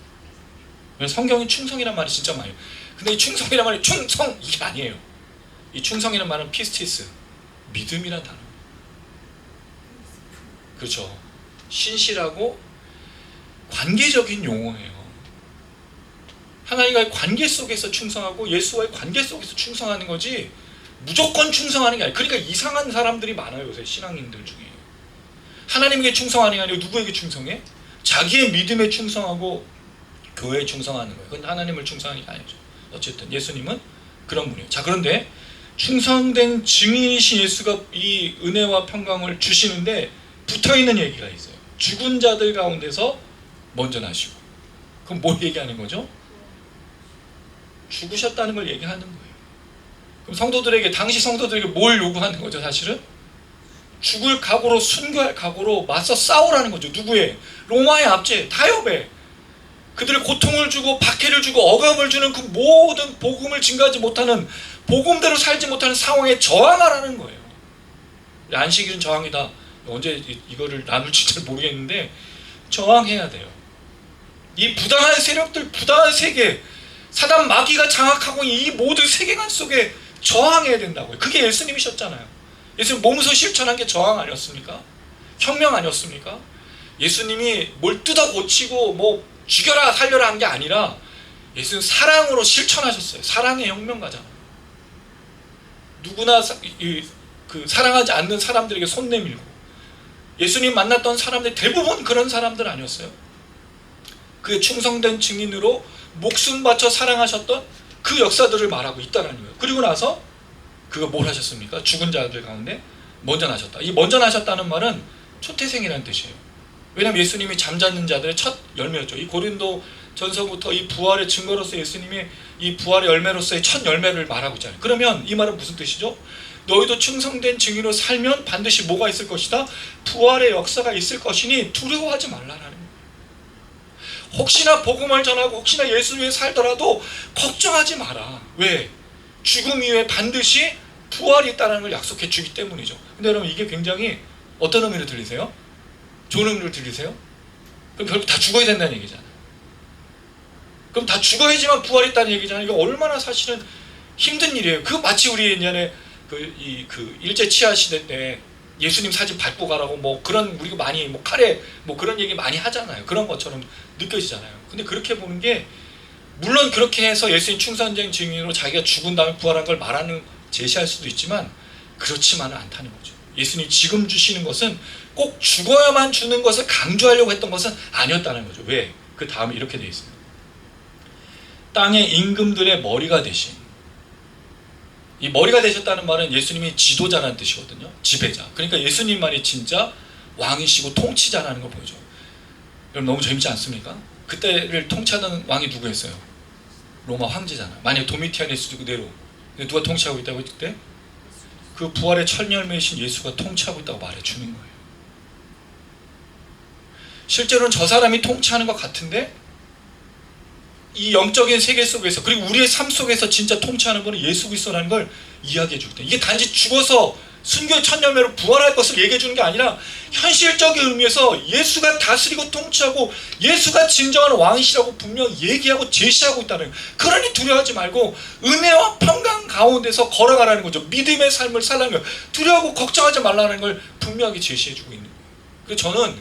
성경이 충성이란 말이 진짜 많아요. 근데 이 충성이란 말이 충성 이게 아니에요. 이 충성이란 말은 피스티스, 믿음이란 단어. 그렇죠. 신실하고 관계적인 용어예요. 하나님과의 관계 속에서 충성하고 예수와의 관계 속에서 충성하는 거지 무조건 충성하는 게 아니에요. 그러니까 이상한 사람들이 많아요. 요새 신앙인들 중에. 하나님에게 충성하는 게 아니고 누구에게 충성해? 자기의 믿음에 충성하고 교회에 충성하는 거예요. 그건 하나님을 충성하는 게 아니죠. 어쨌든 예수님은 그런 분이에요. 자, 그런데 충성된 증인이신 예수가 이 은혜와 평강을 주시는데 붙어있는 얘기가 있어요. 죽은 자들 가운데서 먼저 나시고. 그럼 뭘 얘기하는 거죠? 죽으셨다는 걸 얘기하는 거예요. 그럼 성도들에게, 당시 성도들에게 뭘 요구하는 거죠? 사실은 죽을 각오로, 순교할 각오로 맞서 싸우라는 거죠. 누구의? 로마의 압제, 타협에 그들의 고통을 주고 박해를 주고 억압을 주는 그 모든 복음을 증가하지 못하는, 복음대로 살지 못하는 상황에 저항하라는 거예요. 안식일은 저항이다. 언제 이거를 나눌지 잘 모르겠는데 저항해야 돼요. 이 부당한 세력들, 부당한 세계, 사단 마귀가 장악하고 이 모든 세계관 속에 저항해야 된다고요. 그게 예수님이셨잖아요. 예수님 몸소 실천한 게 저항 아니었습니까? 혁명 아니었습니까? 예수님이 뭘 뜯어 고치고 뭐 죽여라 살려라 한 게 아니라 예수는 사랑으로 실천하셨어요. 사랑의 혁명가잖아요. 누구나 사랑하지 않는 사람들에게 손 내밀고, 예수님 만났던 사람들 대부분 그런 사람들 아니었어요? 그의 충성된 증인으로 목숨 바쳐 사랑하셨던 그 역사들을 말하고 있다는 거예요. 그리고 나서 그가 뭘 하셨습니까? 죽은 자들 가운데 먼저 나셨다. 이 먼저 나셨다는 말은 초태생이라는 뜻이에요. 왜냐하면 예수님이 잠자는 자들의 첫 열매였죠. 이 고린도 전서부터 이 부활의 증거로서 예수님이 이 부활의 열매로서의 첫 열매를 말하고 있잖아요. 그러면 이 말은 무슨 뜻이죠? 너희도 충성된 증인으로 살면 반드시 뭐가 있을 것이다? 부활의 역사가 있을 것이니 두려워하지 말라라는 거예요. 혹시나 복음을 전하고 혹시나 예수 위에 살더라도 걱정하지 마라. 왜? 죽음 이후에 반드시 부활이 있다는 걸 약속해 주기 때문이죠. 근데 여러분, 이게 굉장히 어떤 의미로 들리세요? 좋은 의미로 들리세요? 그럼 결국 다 죽어야 된다는 얘기잖아요. 그럼 다 죽어야지만 부활이 있다는 얘기잖아요. 이게 얼마나 사실은 힘든 일이에요. 그 마치 우리 옛날에 그 일제 치하 시대 때 예수님 사진 밟고 가라고 뭐 그런, 우리가 많이 뭐 칼에 뭐 그런 얘기 많이 하잖아요. 그런 것처럼 느껴지잖아요. 근데 그렇게 보는 게, 물론 그렇게 해서 예수님 충성된 증인으로 자기가 죽은 다음에 부활한 걸 말하는, 제시할 수도 있지만 그렇지만은 않다는 거죠. 예수님이 지금 주시는 것은 꼭 죽어야만 주는 것을 강조하려고 했던 것은 아니었다는 거죠. 왜? 그 다음에 이렇게 되어 있습니다. 땅의 임금들의 머리가 되신, 이 머리가 되셨다는 말은 예수님이 지도자라는 뜻이거든요. 지배자. 그러니까 예수님만이 진짜 왕이시고 통치자라는 걸 보여줘요. 여러분, 너무 재밌지 않습니까? 그때를 통치하던 왕이 누구였어요? 로마 황제잖아요. 만약에 도미티아누스도 그대로, 누가 통치하고 있다고 했을 때? 그 부활의 첫 열매이신 예수가 통치하고 있다고 말해주는 거예요. 실제로는 저 사람이 통치하는 것 같은데 이 영적인 세계 속에서, 그리고 우리의 삶 속에서 진짜 통치하는 분은 예수 그리스도라는 걸 이야기해 주거든요. 이게 단지 죽어서 순교의 첫 열매로 부활할 것을 얘기해 주는 게 아니라 현실적인 의미에서 예수가 다스리고 통치하고 예수가 진정한 왕이시라고 분명히 얘기하고 제시하고 있다는 거예요. 그러니 두려워하지 말고 은혜와 평강 가운데서 걸어가라는 거죠. 믿음의 삶을 살라는 거예요. 두려워하고 걱정하지 말라는 걸 분명하게 제시해 주고 있는 거예요. 그래서 저는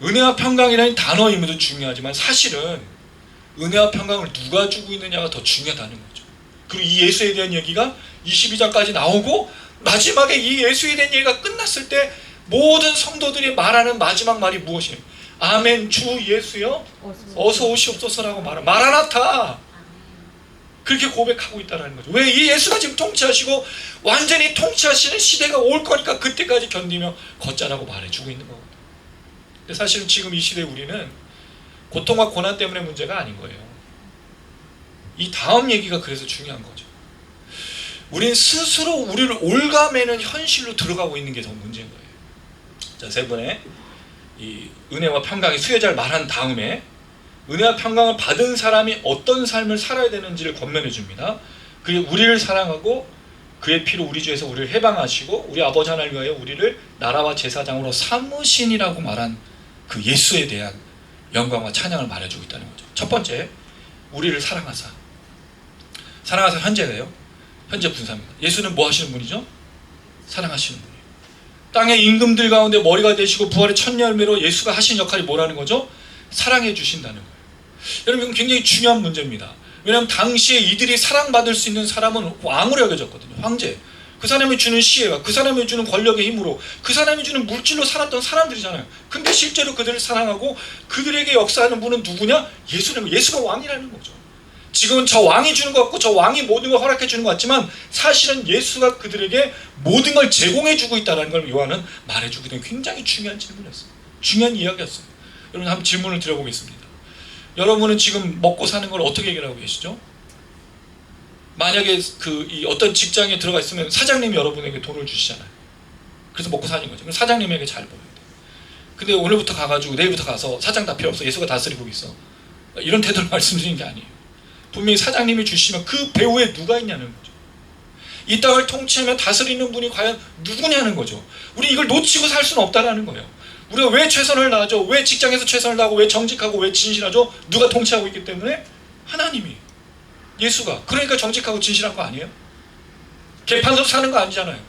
은혜와 평강이라는 단어의 의미도 중요하지만 사실은 은혜와 평강을 누가 주고 있느냐가 더 중요하다는 거죠. 그리고 이 예수에 대한 얘기가 22장까지 나오고 마지막에 이 예수에 대한 얘기가 끝났을 때 모든 성도들이 말하는 마지막 말이 무엇이에요? 아멘, 주 예수여 어서 오시옵소서라고 말하는, 마라나타, 그렇게 고백하고 있다는 거죠. 왜? 이 예수가 지금 통치하시고 완전히 통치하시는 시대가 올 거니까 그때까지 견디며 걷자라고 말해주고 있는 거거든요. 근데 사실은 지금 이 시대에 우리는 고통과 고난 때문에 문제가 아닌 거예요. 이 다음 얘기가 그래서 중요한 거죠. 우린 스스로 우리를 올가매는 현실로 들어가고 있는 게 더 문제인 거예요. 자, 세 번에 이 은혜와 평강의 수혜자를 말한 다음에 은혜와 평강을 받은 사람이 어떤 삶을 살아야 되는지를 권면해 줍니다. 그게 우리를 사랑하고 그의 피로 우리 주에서 우리를 해방하시고 우리 아버지 하나님 위하여 우리를 나라와 제사장으로 삼으신이라고 말한 그 예수에 대한 영광과 찬양을 말해주고 있다는 거죠. 첫 번째, 우리를 사랑하사. 사랑하사 현재예요. 현재 분사입니다. 예수는 뭐 하시는 분이죠? 사랑하시는 분이에요. 땅의 임금들 가운데 머리가 되시고 부활의 첫 열매로 예수가 하신 역할이 뭐라는 거죠? 사랑해 주신다는 거예요. 여러분, 이건 굉장히 중요한 문제입니다. 왜냐하면 당시에 이들이 사랑받을 수 있는 사람은 왕으로 여겨졌거든요. 황제. 그 사람이 주는 시혜와 그 사람이 주는 권력의 힘으로 그 사람이 주는 물질로 살았던 사람들이잖아요. 근데 실제로 그들을 사랑하고 그들에게 역사하는 분은 누구냐? 예수라는, 예수가 왕이라는 거죠. 지금은 저 왕이 주는 것 같고 저 왕이 모든 걸 허락해 주는 것 같지만 사실은 예수가 그들에게 모든 걸 제공해 주고 있다는 걸 요한은 말해주기 때문에 굉장히 중요한 질문이었어요. 중요한 이야기였어요. 여러분 한번 질문을 드려보겠습니다. 여러분은 지금 먹고 사는 걸 어떻게 해결하고 계시죠? 만약에 이 어떤 직장에 들어가 있으면 사장님이 여러분에게 돈을 주시잖아요. 그래서 먹고 사는 거죠. 그럼 사장님에게 잘 보여야 돼. 근데 오늘부터 가가지고 내일부터 가서 사장 다 필요 없어. 예수가 다스리고 있어. 이런 태도를 말씀드리는 게 아니에요. 분명히 사장님이 주시면 그 배후에 누가 있냐는 거죠. 이 땅을 통치하며 다스리는 분이 과연 누구냐는 거죠. 우리 이걸 놓치고 살 수는 없다는 거예요. 우리가 왜 최선을 다하죠? 왜 직장에서 최선을 다하고 왜 정직하고 왜 진실하죠? 누가 통치하고 있기 때문에? 하나님이. 예수가. 그러니까 정직하고 진실한 거 아니에요? 개판으로 사는 거 아니잖아요.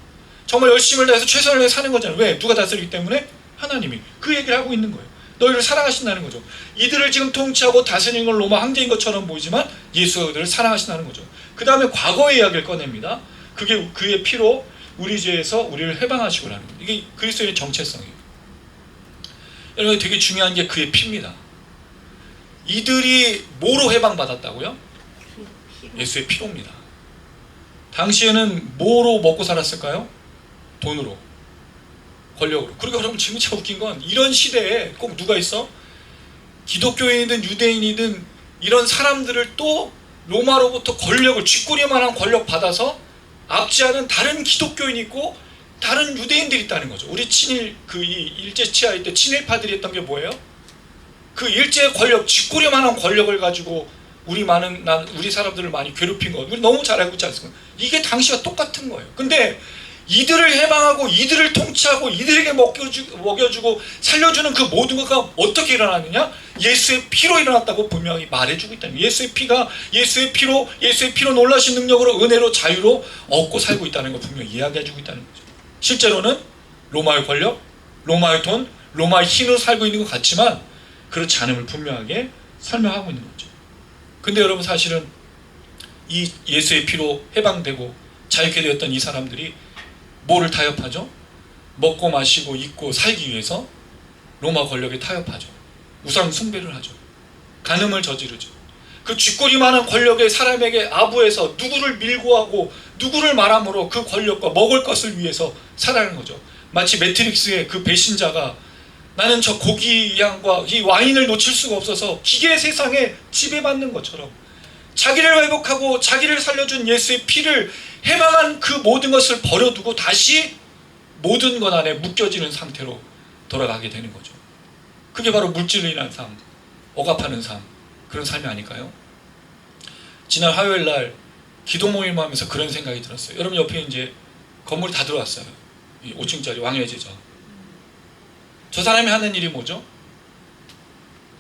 정말 열심을 다해서 최선을 다해 사는 거잖아요. 왜? 누가 다스리기 때문에? 하나님이. 그 얘기를 하고 있는 거예요. 너희를 사랑하신다는 거죠. 이들을 지금 통치하고 다스리는 건 로마 황제인 것처럼 보이지만 예수가 그들을 사랑하신다는 거죠. 그 다음에 과거의 이야기를 꺼냅니다. 그게 그의 피로 우리 죄에서 우리를 해방하시고라는 거예요. 이게 그리스도의 정체성이에요. 여러분 되게 중요한 게 그의 피입니다. 이들이 뭐로 해방받았다고요? 예수의 피로입니다. 당시에는 뭐로 먹고 살았을까요? 돈으로, 권력으로. 그리고 여러분 진짜 웃긴 건 이런 시대에 꼭 누가 있어? 기독교인이든 유대인이든 이런 사람들을 또 로마로부터 권력을 쥐꼬리만한 권력 받아서 압제하는 다른 기독교인이 있고 다른 유대인들이 있다는 거죠. 우리 친일 이 일제 치하일 때 친일파들이 했던 게 뭐예요? 그 일제 권력 쥐꼬리만한 권력을 가지고 우리 사람들을 많이 괴롭힌 거 우리 너무 잘 알고 있지 않습니까? 이게 당시와 똑같은 거예요. 근데 이들을 해방하고 이들을 통치하고 이들에게 먹여주고 살려주는 그 모든 것가 어떻게 일어나느냐? 예수의 피로 일어났다고 분명히 말해주고 있다는 거예요. 예수의 피가 예수의 피로 놀라신 능력으로 은혜로 자유로 얻고 살고 있다는 걸 분명히 이야기해주고 있다는 거죠. 실제로는 로마의 권력, 로마의 돈, 로마의 힘으로 살고 있는 것 같지만 그렇지 않음을 분명하게 설명하고 있는 거죠. 근데 여러분 사실은 이 예수의 피로 해방되고 자유케 되었던 이 사람들이 뭐를 타협하죠? 먹고 마시고 입고 살기 위해서 로마 권력에 타협하죠. 우상 숭배를 하죠. 간음을 저지르죠. 그 쥐꼬리만한 권력의 사람에게 아부해서 누구를 밀고 하고 누구를 말함으로 그 권력과 먹을 것을 위해서 살아가는 거죠. 마치 매트릭스의 그 배신자가 나는 저 고기 양과 이 와인을 놓칠 수가 없어서 기계 세상에 지배받는 것처럼 자기를 회복하고 자기를 살려준 예수의 피를 해방한 그 모든 것을 버려두고 다시 모든 것 안에 묶여지는 상태로 돌아가게 되는 거죠. 그게 바로 물질로 인한 삶, 억압하는 삶, 그런 삶이 아닐까요? 지난 화요일 날 기도 모임을 하면서 그런 생각이 들었어요. 여러분 옆에 이제 건물이 다 들어왔어요. 5층짜리 왕의 제자. 저 사람이 하는 일이 뭐죠?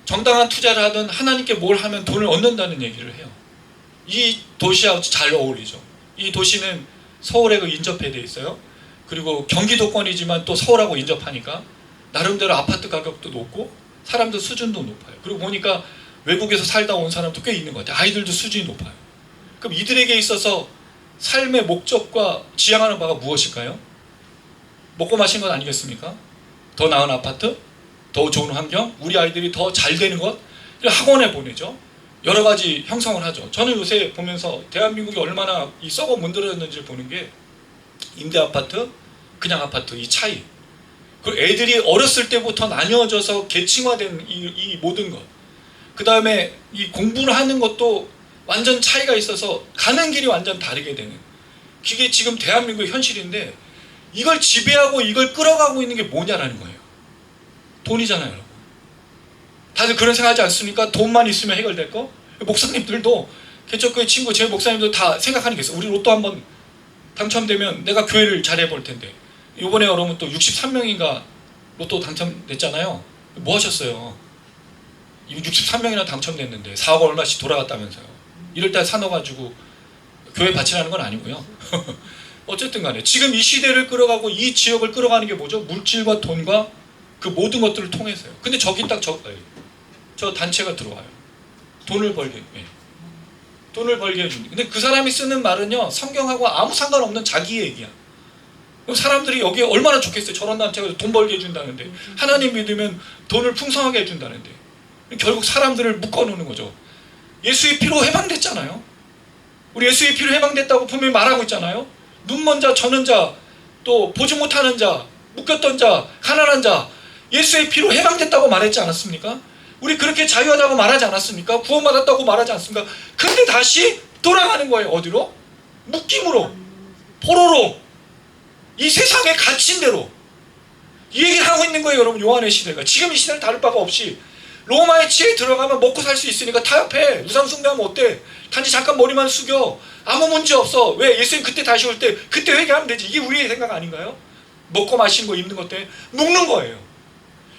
정당한 투자를 하든 하나님께 뭘 하면 돈을 얻는다는 얘기를 해요. 이 도시하고 잘 어울리죠. 이 도시는 서울에 인접해 돼 있어요. 그리고 경기도권이지만 또 서울하고 인접하니까 나름대로 아파트 가격도 높고 사람들 수준도 높아요. 그리고 보니까 외국에서 살다 온 사람도 꽤 있는 것 같아요. 아이들도 수준이 높아요. 그럼 이들에게 있어서 삶의 목적과 지향하는 바가 무엇일까요? 먹고 마신 것 아니겠습니까? 더 나은 아파트, 더 좋은 환경, 우리 아이들이 더 잘 되는 것, 학원에 보내죠. 여러 가지 형성을 하죠. 저는 요새 보면서 대한민국이 얼마나 이 썩어 문드러졌는지를 보는 게 임대 아파트, 그냥 아파트 이 차이. 그리고 애들이 어렸을 때부터 나뉘어져서 계층화된 이 모든 것. 그 다음에 이 공부를 하는 것도 완전 차이가 있어서 가는 길이 완전 다르게 되는. 그게 지금 대한민국의 현실인데 이걸 지배하고 이걸 끌어가고 있는 게 뭐냐라는 거예요. 돈이잖아요, 여러분. 다들 그런 생각하지 않습니까? 돈만 있으면 해결될 거? 목사님들도 개척교회 친구 제 목사님도 다 생각하는 게 있어요. 우리 로또 한번 당첨되면 내가 교회를 잘해볼 텐데 이번에 여러분 또 63명인가 로또 당첨됐잖아요. 뭐 하셨어요? 63명이나 당첨됐는데 4억 얼마씩 돌아갔다면서요. 이럴 때 사놓아가지고 교회 바치라는 건 아니고요. 어쨌든 간에 지금 이 시대를 끌어가고 이 지역을 끌어가는 게 뭐죠? 물질과 돈과 그 모든 것들을 통해서요. 근데 저기 딱 저 단체가 들어와요. 돈을 벌게. 돈을 벌게 해줍니다. 근데 그 사람이 쓰는 말은요, 성경하고 아무 상관없는 자기 얘기야. 그럼 사람들이 여기에 얼마나 좋겠어요. 저런 단체가 돈 벌게 해준다는데, 하나님 믿으면 돈을 풍성하게 해준다는데, 결국 사람들을 묶어놓는 거죠. 예수의 피로 해방됐잖아요. 우리 예수의 피로 해방됐다고 분명히 말하고 있잖아요. 눈먼 자, 저는 자, 또 보지 못하는 자, 묶였던 자, 가난한 자, 예수의 피로 해방됐다고 말했지 않았습니까? 우리 그렇게 자유하다고 말하지 않았습니까? 구원받았다고 말하지 않습니까? 근데 다시 돌아가는 거예요. 어디로? 묶임으로, 포로로, 이 세상에 갇힌 대로. 이 얘기를 하고 있는 거예요, 여러분. 요한의 시대가. 지금 이 시대는 다를 바가 없이 로마의 치에 들어가면 먹고 살 수 있으니까 타협해. 우상 숭배하면 어때? 단지 잠깐 머리만 숙여. 아무 문제 없어. 왜? 예수님 그때 다시 올 때 그때 회개하면 되지. 이게 우리의 생각 아닌가요? 먹고 마시는 거, 입는 것 때문에 묶는 거예요.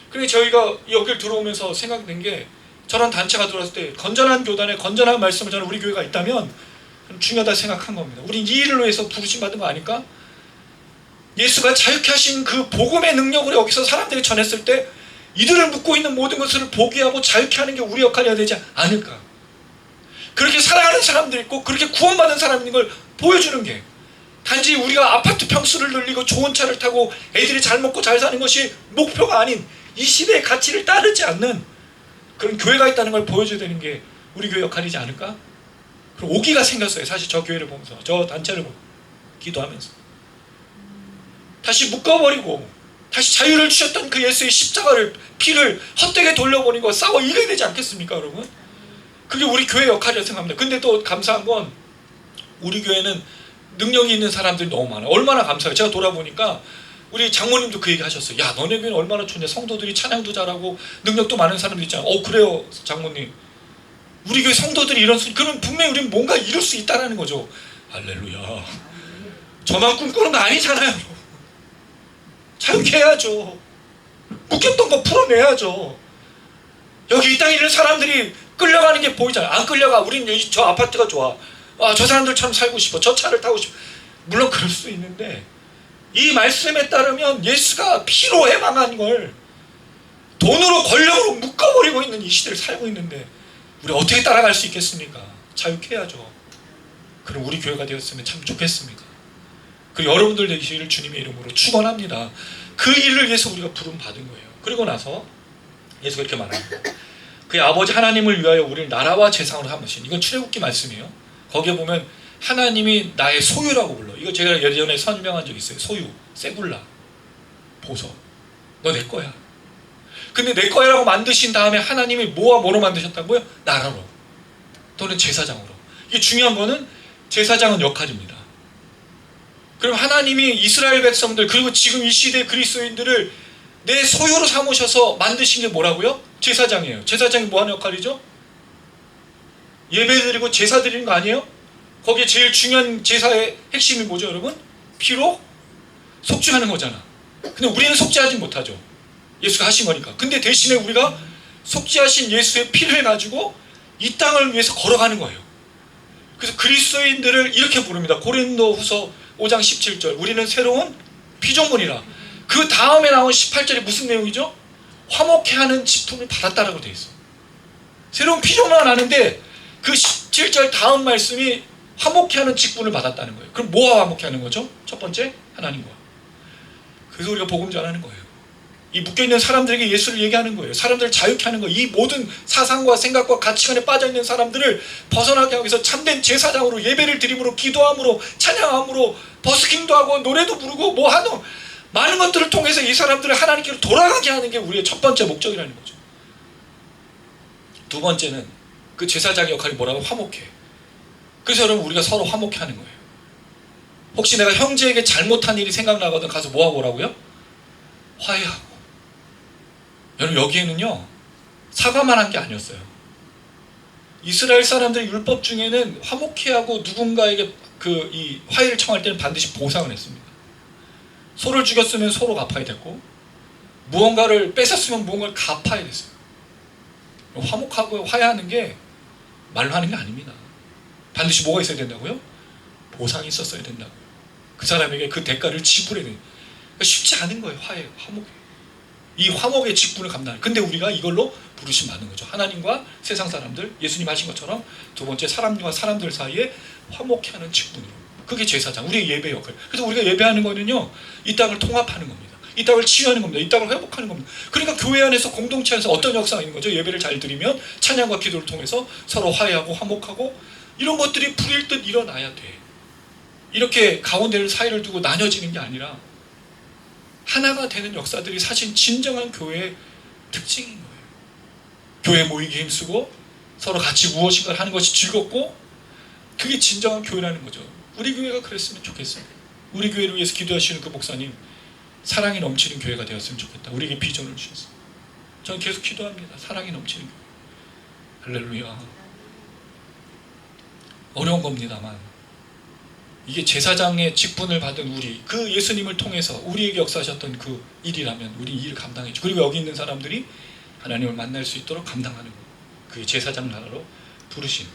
그러니까 저희가 여길 들어오면서 생각된 게, 저런 단체가 들어왔을 때 건전한 교단에 건전한 말씀을 전하는 우리 교회가 있다면 중요하다 생각한 겁니다. 우리 이 일을 위해서 부르심 받은 거 아닐까? 예수가 자유케 하신 그 복음의 능력으로 여기서 사람들이 전했을 때 이들을 묶고 있는 모든 것을 포기하고 자유케 하는 게 우리 역할이어야 되지 않을까? 그렇게 살아가는 사람들이 있고 그렇게 구원받은 사람인 걸 보여주는 게, 단지 우리가 아파트 평수를 늘리고 좋은 차를 타고 애들이 잘 먹고 잘 사는 것이 목표가 아닌, 이 시대의 가치를 따르지 않는 그런 교회가 있다는 걸 보여줘야 되는 게 우리 교회 역할이지 않을까? 그럼 오기가 생겼어요. 사실 저 교회를 보면서, 저 단체를 보고 기도하면서 다시 묶어버리고 다시 자유를 주셨던 그 예수의 십자가를, 피를 헛되게 돌려버리고 싸워 이겨야 되지 않겠습니까, 여러분? 그게 우리 교회의 역할이라고 생각합니다. 근데 또 감사한 건 우리 교회는 능력이 있는 사람들이 너무 많아요. 얼마나 감사해요. 제가 돌아보니까 우리 장모님도 그 얘기 하셨어요. 야, 너네 교회는 얼마나 좋냐. 성도들이 찬양도 잘하고 능력도 많은 사람들 있잖아. 그래요, 장모님. 우리 교회 성도들이 이런 그럼 분명히 우리는 뭔가 이룰 수 있다는 거죠. 할렐루야. 저만 꿈꾸는 거 아니잖아요. 자유케 해야죠. 묶였던 거 풀어내야죠. 여기 이 땅에 있는 사람들이 끌려가는 게 보이잖아요. 안 끌려가. 우린 저 아파트가 좋아. 저 사람들처럼 살고 싶어. 저 차를 타고 싶어. 물론 그럴 수 있는데, 이 말씀에 따르면 예수가 피로 해방한 걸 돈으로 권력으로 묶어버리고 있는 이 시대를 살고 있는데 우리 어떻게 따라갈 수 있겠습니까? 자유케 해야죠. 그럼 우리 교회가 되었으면 참 좋겠습니다. 그리고 여러분들 되시기를 주님의 이름으로 축원합니다. 그 일을 위해서 우리가 부름 받은 거예요. 그리고 나서 예수가 이렇게 말합니다. 그의 아버지 하나님을 위하여 우리를 나라와 재상으로 삼으신, 이건 출애굽기 말씀이에요. 거기에 보면 하나님이 나의 소유라고 불러. 이거 제가 예전에 설명한 적 있어요. 소유, 세굴라, 보석. 너 내 거야. 근데 내 거야라고 만드신 다음에 하나님이 뭐와 뭐로 만드셨다고요? 나라로, 또는 제사장으로. 이게 중요한 거는 제사장은 역할입니다. 그럼 하나님이 이스라엘 백성들, 그리고 지금 이 시대 그리스도인들을 내 소유로 삼으셔서 만드신 게 뭐라고요? 제사장이에요. 제사장이 뭐 하는 역할이죠? 예배드리고 제사 드리는 거 아니에요? 거기에 제일 중요한 제사의 핵심이 뭐죠, 여러분? 피로 속죄하는 거잖아. 근데 우리는 속죄하지 못하죠. 예수가 하신 거니까. 근데 대신에 우리가 속죄하신 예수의 피를 가지고 이 땅을 위해서 걸어가는 거예요. 그래서 그리스도인들을 이렇게 부릅니다. 고린도후서 5장 17절. 우리는 새로운 피조물이라. 그 다음에 나온 18절이 무슨 내용이죠? 화목해 하는 직분을 받았다라고 되어 있어요. 새로운 피조물은 아는데 그 17절 다음 말씀이 화목해 하는 직분을 받았다는 거예요. 그럼 뭐와 화목해 하는 거죠? 첫 번째, 하나님과. 그래서 우리가 복음 전하는 거예요. 이 묶여있는 사람들에게 예수를 얘기하는 거예요. 사람들을 자유케 하는 거예요. 이 모든 사상과 생각과 가치관에 빠져있는 사람들을 벗어나게 하기 위해서 참된 제사장으로, 예배를 드림으로, 기도함으로, 찬양함으로, 버스킹도 하고 노래도 부르고 뭐 하는 많은 것들을 통해서 이 사람들을 하나님께로 돌아가게 하는 게 우리의 첫 번째 목적이라는 거죠. 두 번째는 그 제사장의 역할이 뭐라고? 화목해. 그래서 여러분, 우리가 서로 화목해 하는 거예요. 혹시 내가 형제에게 잘못한 일이 생각나거든 가서 뭐하고 오라고요? 화해하고. 여러분, 여기에는요 사과만 한 게 아니었어요. 이스라엘 사람들의 율법 중에는 화목해 하고 누군가에게 이 화해를 청할 때는 반드시 보상을 했습니다. 소를 죽였으면 소로 갚아야 됐고, 무언가를 뺏었으면 무언가를 갚아야 됐어요. 화목하고 화해하는 게 말로 하는 게 아닙니다. 반드시 뭐가 있어야 된다고요? 보상이 있었어야 된다고요. 그 사람에게 그 대가를 지불해야 돼요. 그러니까 쉽지 않은 거예요. 화목이. 이 화목의 직분을 감당하는. 근데 우리가 이걸로 부르심 받는 거죠. 하나님과 세상 사람들, 예수님 하신 것처럼 두 번째, 사람과 사람들 사이에 화목해 하는 직분으로. 그게 제사장, 우리의 예배 역할. 그래서 우리가 예배하는 거는요, 이 땅을 통합하는 겁니다. 이 땅을 치유하는 겁니다. 이 땅을 회복하는 겁니다. 그러니까 교회 안에서, 공동체 안에서 어떤 역사가 있는 거죠? 예배를 잘 드리면 찬양과 기도를 통해서 서로 화해하고 화목하고 이런 것들이 불일 듯 일어나야 돼. 이렇게 가운데를 사이를 두고 나뉘어지는 게 아니라 하나가 되는 역사들이 사실 진정한 교회의 특징인 거예요. 교회 모이기 힘쓰고 서로 같이 무엇인가를 하는 것이 즐겁고, 그게 진정한 교회라는 거죠. 우리 교회가 그랬으면 좋겠어요. 우리 교회를 위해서 기도하시는 그 목사님, 사랑이 넘치는 교회가 되었으면 좋겠다. 우리에게 비전을 주셨어요. 저는 계속 기도합니다. 사랑이 넘치는 교회. 할렐루야. 어려운 겁니다만, 이게 제사장의 직분을 받은 우리, 그 예수님을 통해서 우리에게 역사하셨던 그 일이라면 우리 이 일을 감당해줘. 그리고 여기 있는 사람들이 하나님을 만날 수 있도록 감당하는 거예요. 그게 제사장 나라로 부르신.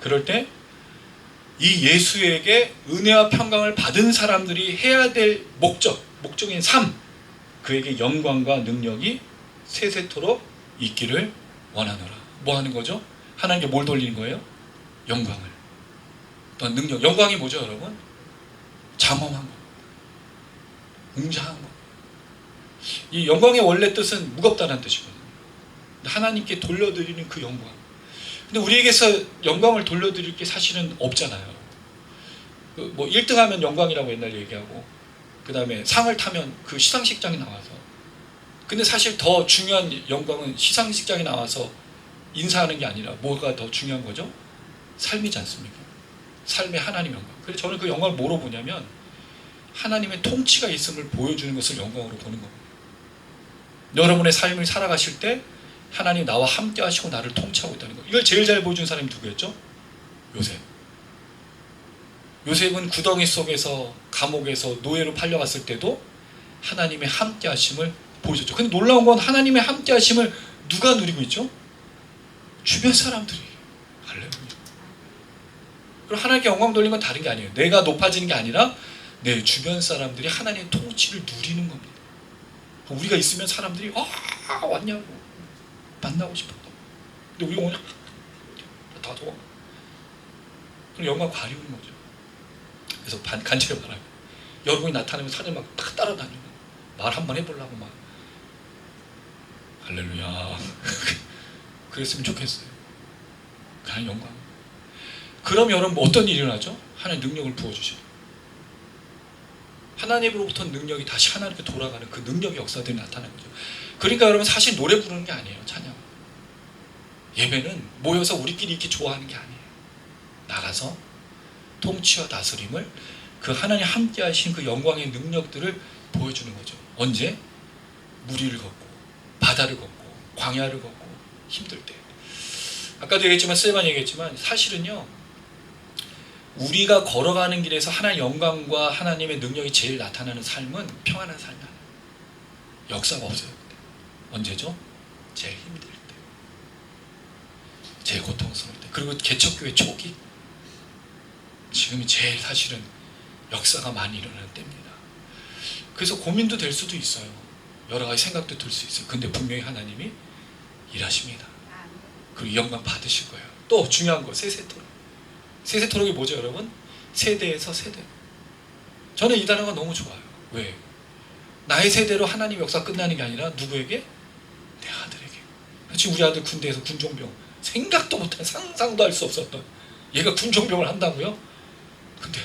그럴 때 이 예수에게 은혜와 평강을 받은 사람들이 해야 될 목적인 삶, 그에게 영광과 능력이 세세토록 있기를 원하노라. 뭐 하는 거죠? 하나님께 뭘 돌리는 거예요? 영광을. 또한 능력. 영광이 뭐죠, 여러분? 장엄한 것, 웅장한 것. 이 영광의 원래 뜻은 무겁다는 뜻이거든요. 하나님께 돌려드리는 그 영광. 근데 우리에게서 영광을 돌려드릴 게 사실은 없잖아요. 뭐 1등 하면 영광이라고 옛날에 얘기하고, 그 다음에 상을 타면 그 시상식장에 나와서. 근데 사실 더 중요한 영광은 시상식장에 나와서 인사하는 게 아니라 뭐가 더 중요한 거죠? 삶이지 않습니까? 삶의 하나님 영광. 그래서 저는 그 영광을 뭐로 보냐면, 하나님의 통치가 있음을 보여주는 것을 영광으로 보는 겁니다. 여러분의 삶을 살아가실 때 하나님 나와 함께 하시고 나를 통치하고 있다는 거. 이걸 제일 잘 보여준 사람이 누구였죠? 요셉. 요셉은 구덩이 속에서, 감옥에서 노예로 팔려갔을 때도 하나님의 함께 하심을 보여줬죠. 근데 놀라운 건 하나님의 함께 하심을 누가 누리고 있죠? 주변 사람들이. 할렐루야. 그리고 하나님께 영광 돌리는 건 다른 게 아니에요. 내가 높아지는 게 아니라 내 주변 사람들이 하나님의 통치를 누리는 겁니다. 우리가 있으면 사람들이 왔냐고 만나고 싶었다. 근데 우리 오늘 다 도와. 그럼 영광 가리우는 거죠. 그래서 간절히 말하요. 여러분이 나타나면 사람들 막 따라다니고 말 한번 해보려고 막. 할렐루야. 그랬으면 좋겠어요. 그냥 영광. 그럼 여러분 어떤 일이 일어나죠? 하나님 능력을 부어주셔요. 하나님으로부터 능력이 다시 하나님께 돌아가는 그 능력의 역사들이 나타나는 거죠. 그러니까 여러분 사실 노래 부르는 게 아니에요. 찬양. 예배는 모여서 우리끼리 이렇게 좋아하는 게 아니에요. 나가서 통치와 다스림을, 그 하나님 함께 하신 그 영광의 능력들을 보여주는 거죠. 언제? 무리를 걷고 바다를 걷고 광야를 걷고 힘들 때. 아까도 얘기했지만, 셀만 얘기했지만, 사실은요, 우리가 걸어가는 길에서 하나님의 영광과 하나님의 능력이 제일 나타나는 삶은 평안한 삶이 아니에요. 역사가 없어요. 언제죠? 제일 힘들 때, 제일 고통스러울 때, 그리고 개척교회 초기, 지금이 제일 사실은 역사가 많이 일어나는 때입니다. 그래서 고민도 될 수도 있어요. 여러 가지 생각도 들 수 있어요. 근데 분명히 하나님이 일하십니다. 그리고 영광 받으실 거예요. 또 중요한 거, 세세토록. 세세토록이 뭐죠, 여러분? 세대에서 세대. 저는 이 단어가 너무 좋아요. 왜? 나의 세대로 하나님 역사 끝나는 게 아니라 누구에게? 내 아들에게. 지금 우리 아들 군대에서 군종병, 생각도 못한, 상상도 할 수 없었던 얘가 군종병을 한다고요? 근데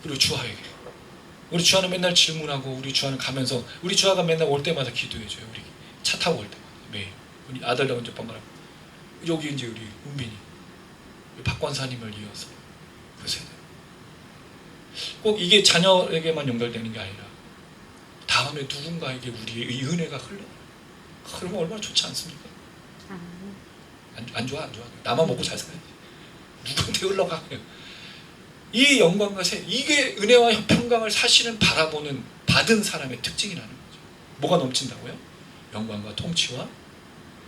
우리 주아에게, 우리 주아는 맨날 질문하고, 우리 주아는 가면서, 우리 주아가 맨날 올 때마다 기도해줘요. 우리 차 타고 올 때마다 매일. 우리 아들과 먼저 번갈아. 여기 이제 우리 은빈이, 박관사님을 이어서 그 세대. 꼭 이게 자녀에게만 연결되는 게 아니라 다음에 누군가에게 우리의 이 은혜가 흘러. 그러면 얼마나 좋지 않습니까? 안 좋아, 안 좋아. 나만 먹고 잘 살아야지. 누구한테 흘러가요? 이 영광과 이게 은혜와 평강을 사실은 바라보는, 받은 사람의 특징이라는 거죠. 뭐가 넘친다고요? 영광과 통치와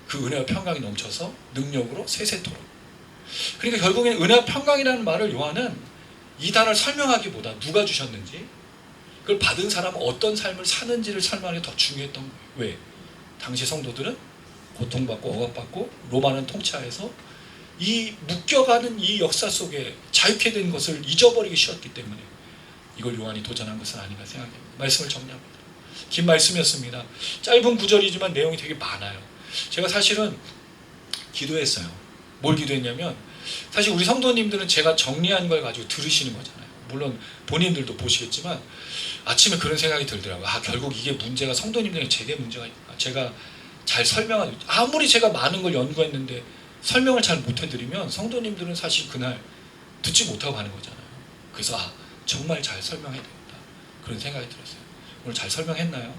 그 은혜와 평강이 넘쳐서 능력으로 세세토록. 그러니까 결국엔 은혜와 평강이라는 말을 요한은 이 단어를 설명하기보다 누가 주셨는지, 그걸 받은 사람은 어떤 삶을 사는지를 설명하는 게 더 중요했던 거예요. 왜? 당시 성도들은 고통받고 억압받고 로마는 통치하에서 이 묶여가는 이 역사 속에 자유케 된 것을 잊어버리기 쉬웠기 때문에 이걸 요한이 도전한 것은 아닌가 생각합니다. 말씀을 정리합니다. 긴 말씀이었습니다. 짧은 구절이지만 내용이 되게 많아요. 제가 사실은 기도했어요. 뭘 기도했냐면, 사실 우리 성도님들은 제가 정리한 걸 가지고 들으시는 거잖아요. 물론 본인들도 보시겠지만 아침에 그런 생각이 들더라고요. 아, 결국 이게 문제가 성도님들에게 제게 문제가 있구나. 제가 잘 설명하지, 아무리 제가 많은 걸 연구했는데 설명을 잘 못해드리면 성도님들은 사실 그날 듣지 못하고 가는 거잖아요. 그래서 정말 잘 설명해야 되겠다, 그런 생각이 들었어요. 오늘 잘 설명했나요?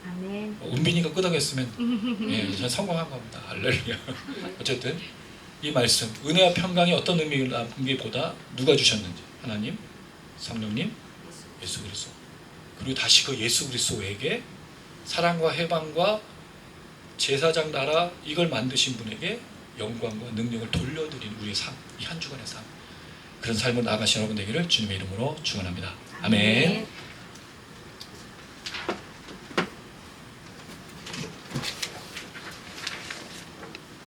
아멘. 은빈이가 끄덕였으면 예, 전 성공한 겁니다. 할렐루야. 어쨌든 이 말씀, 은혜와 평강이 어떤 의미보다 누가 주셨는지, 하나님, 성령님, 예수 그리스도, 그리고 다시 그 예수 그리스도에게 사랑과 해방과 제사장 나라 이걸 만드신 분에게 영광과 능력을 돌려드린 우리의 삶, 이 한 주간의 삶, 그런 삶을 나아가신 여러분 되기를 주님의 이름으로 축원합니다. 아멘.